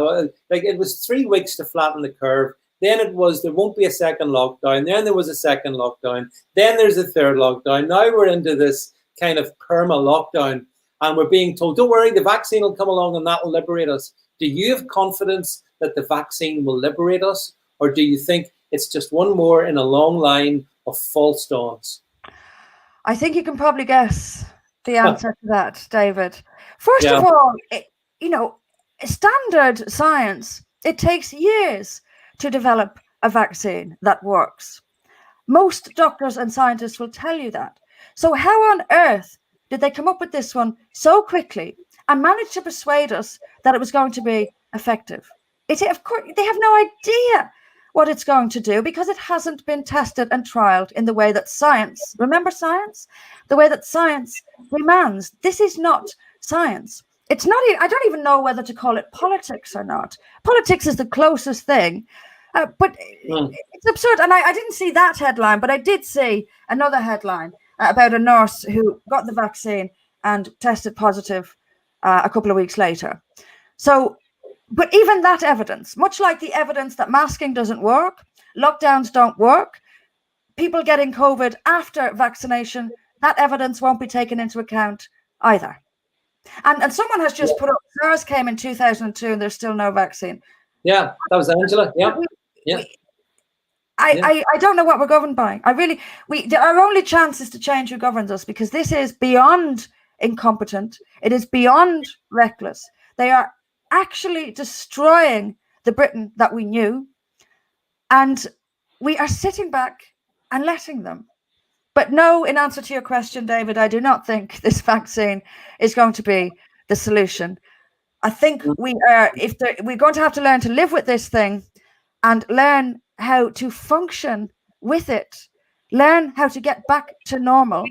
Speaker 3: it was 3 weeks to flatten the curve. Then it was, there won't be a second lockdown. Then there was a second lockdown. Then there's a third lockdown. Now we're into this kind of perma lockdown, and we're being told, don't worry, the vaccine will come along and that will liberate us. Do you have confidence that the vaccine will liberate us? Or do you think it's just one more in a long line of false dawns?
Speaker 4: I think you can probably guess the answer to that, David. First of all, standard science, it takes years to develop a vaccine that works. Most doctors and scientists will tell you that. So how on earth did they come up with this one so quickly and manage to persuade us that it was going to be effective? Of course, they have no idea what it's going to do because it hasn't been tested and trialed in the way that science, remember science? The way that science demands. This is not science. It's not, I don't even know whether to call it politics or not. Politics is the closest thing, but it's absurd. And I didn't see that headline, but I did see another headline about a nurse who got the vaccine and tested positive a couple of weeks later. So, but even that evidence, much like the evidence that masking doesn't work, lockdowns don't work, people getting COVID after vaccination, that evidence won't be taken into account either. And someone has just put up, SARS came in 2002 and there's still no vaccine.
Speaker 3: Yeah, that was Angela. Yeah.
Speaker 4: I don't know what we're governed by. Our only chance is to change who governs us, because this is beyond incompetent. It is beyond reckless. They are actually destroying the Britain that we knew. And we are sitting back and letting them. But no, in answer to your question, David, I do not think this vaccine is going to be the solution. I think we're going to have to learn to live with this thing and learn how to function with it, learn how to get back to normal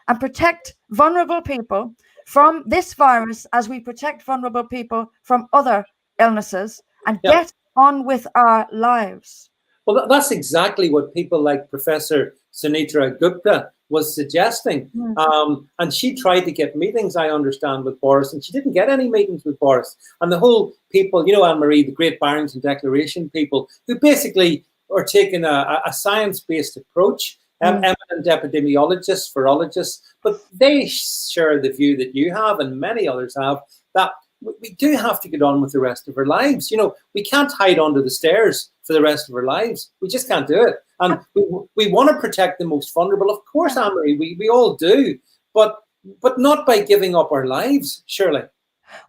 Speaker 4: and protect vulnerable people from this virus as we protect vulnerable people from other illnesses, and get on with our lives.
Speaker 3: Well, that's exactly what people like Professor Sunitra Gupta was suggesting. And she tried to get meetings, I understand, with Boris, and she didn't get any meetings with Boris. And the whole people, Anne-Marie, the Great Barrington Declaration people, who basically are taking a science-based approach, eminent epidemiologists, virologists, but they share the view that you have and many others have, that we do have to get on with the rest of our lives. We can't hide under the stairs for the rest of our lives. We just can't do it. And we want to protect the most vulnerable. Of course, Anne-Marie, we all do, but not by giving up our lives, surely.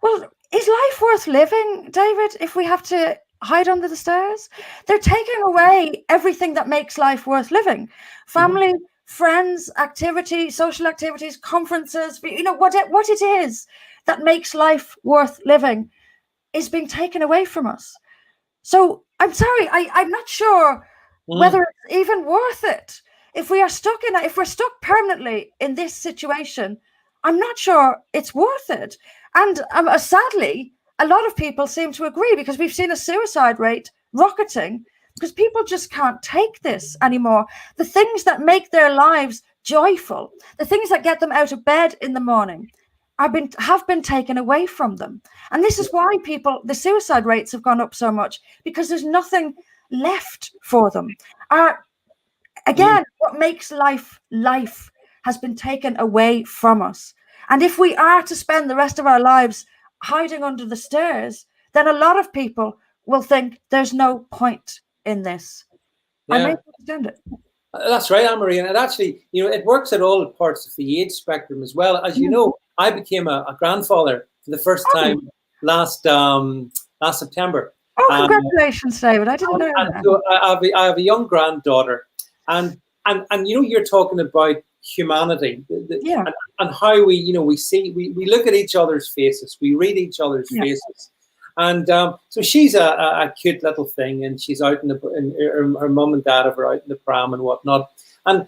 Speaker 4: Well, is life worth living, David, if we have to hide under the stairs? They're taking away everything that makes life worth living. Family, friends, activities, social activities, conferences, what it is that makes life worth living is being taken away from us. So I'm sorry, I'm not sure whether it's even worth it. If we're stuck permanently in this situation, I'm not sure it's worth it. And sadly, a lot of people seem to agree, because we've seen a suicide rate rocketing because people just can't take this anymore. The things that make their lives joyful, the things that get them out of bed in the morning, have been taken away from them. And this is why the suicide rates have gone up so much, because there's nothing left for them. Again, what makes life has been taken away from us. And if we are to spend the rest of our lives hiding under the stairs, then a lot of people will think there's no point in this. I may understand it.
Speaker 3: That's right, Anne-Marie. And it actually, it works at all parts of the age spectrum as well. As you know, I became a grandfather for the first time last September.
Speaker 4: Oh, congratulations, David. I didn't know that.
Speaker 3: So I have a young granddaughter. And you're talking about humanity, and how we look at each other's faces, we read each other's faces, and so she's a cute little thing, and she's out her mum and dad are out in the pram and whatnot, and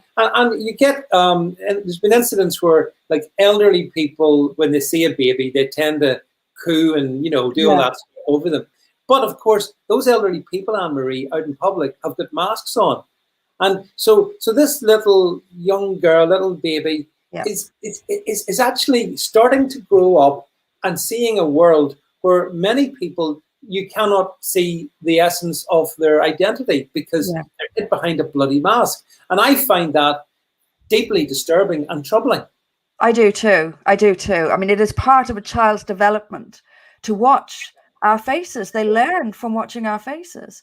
Speaker 3: you get and there's been incidents where like elderly people, when they see a baby, they tend to coo and do all that stuff over them, but of course those elderly people, Anne-Marie, out in public have got masks on. And so this little young girl, little baby, is actually starting to grow up and seeing a world where many people, you cannot see the essence of their identity because they're hid behind a bloody mask. And I find that deeply disturbing and troubling.
Speaker 4: I do too. I mean, it is part of a child's development to watch our faces. They learn from watching our faces.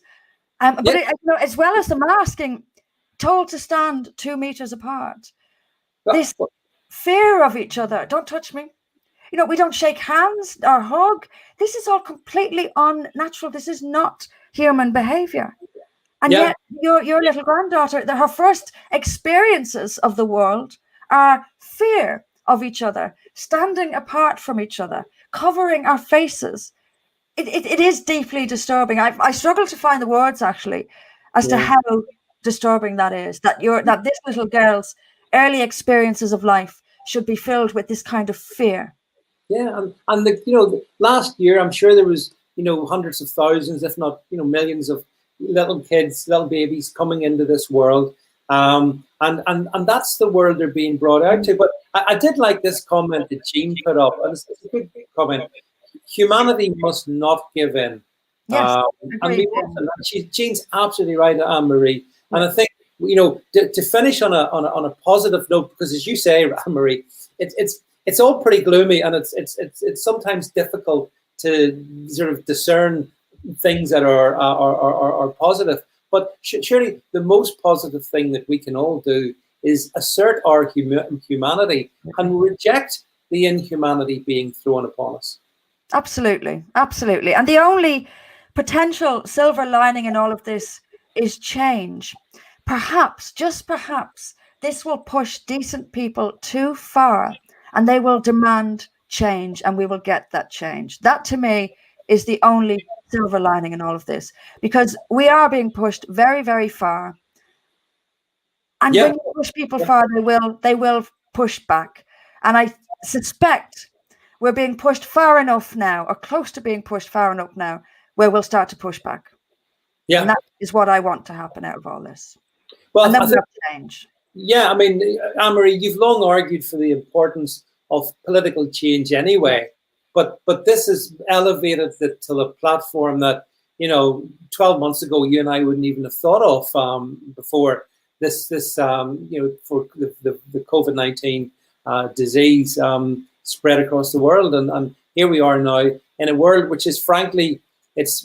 Speaker 4: But as well as the masking, told to stand 2 meters apart. This fear of each other. Don't touch me. We don't shake hands or hug. This is all completely unnatural. This is not human behavior. And yet your little granddaughter, her first experiences of the world are fear of each other, standing apart from each other, covering our faces. It is deeply disturbing. I struggle to find the words actually as to how disturbing that is, that this little girl's early experiences of life should be filled with this kind of fear.
Speaker 3: And last year I'm sure there was hundreds of thousands, if not millions of little kids, little babies coming into this world, and that's the world they're being brought out to. But I did like this comment that Jean put up, and it's a good comment. Humanity must not give in.
Speaker 4: Yes,
Speaker 3: Jean's absolutely right, Anne-Marie. And I think to finish on a positive note, because as you say, Anne-Marie, it's all pretty gloomy, and it's sometimes difficult to sort of discern things that are positive. But surely the most positive thing that we can all do is assert our humanity and reject the inhumanity being thrown upon us.
Speaker 4: Absolutely. And the only potential silver lining in all of this is change. Perhaps, just perhaps, this will push decent people too far and they will demand change, and we will get that change. That to me is the only silver lining in all of this, because we are being pushed very, very far. And when you push people far, they will push back. And I suspect we're being pushed far enough now, or close to being pushed far enough now, where we'll start to push back. And that is what I want to happen out of all this.
Speaker 3: Well,
Speaker 4: and then we'll change.
Speaker 3: Yeah, I mean, Anne-Marie, you've long argued for the importance of political change anyway, but this is elevated to the platform that 12 months ago you and I wouldn't even have thought of before this for the COVID-19 disease spread across the world, and here we are now in a world which is frankly it's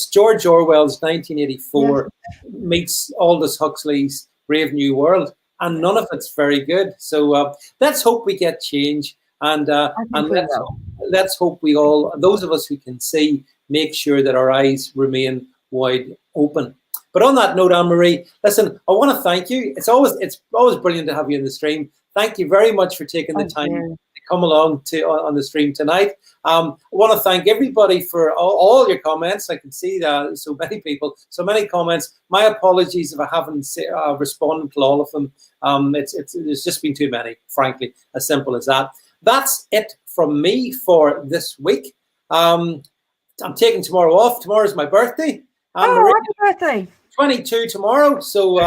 Speaker 3: George Orwell's 1984 meets Aldous Huxley's Brave New World, and none of it's very good. So let's hope we get change, and let's hope we all, those of us who can see, make sure that our eyes remain wide open. But on that note, Anne-Marie, listen, I want to thank you. It's always brilliant to have you in the stream. Thank you very much for taking the time to come along on the stream tonight. I want to thank everybody for all your comments. I can see that so many people, so many comments. My apologies if I haven't responded to all of them. There's just been too many, frankly, as simple as that. That's it from me for this week. I'm taking tomorrow off. Tomorrow's my birthday.
Speaker 4: Happy birthday.
Speaker 3: 22 tomorrow. So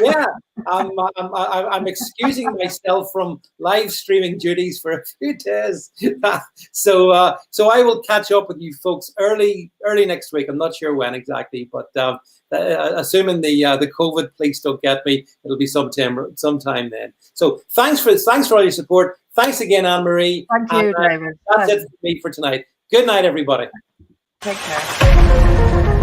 Speaker 3: yeah, I'm excusing myself from live streaming duties for a few days. So I will catch up with you folks early next week. I'm not sure when exactly, but assuming the COVID police don't get me, it'll be sometime then. So thanks for all your support. Thanks again, Anne-Marie.
Speaker 4: Thank you, David.
Speaker 3: That's it for me for tonight. Good night, everybody.
Speaker 4: Take care.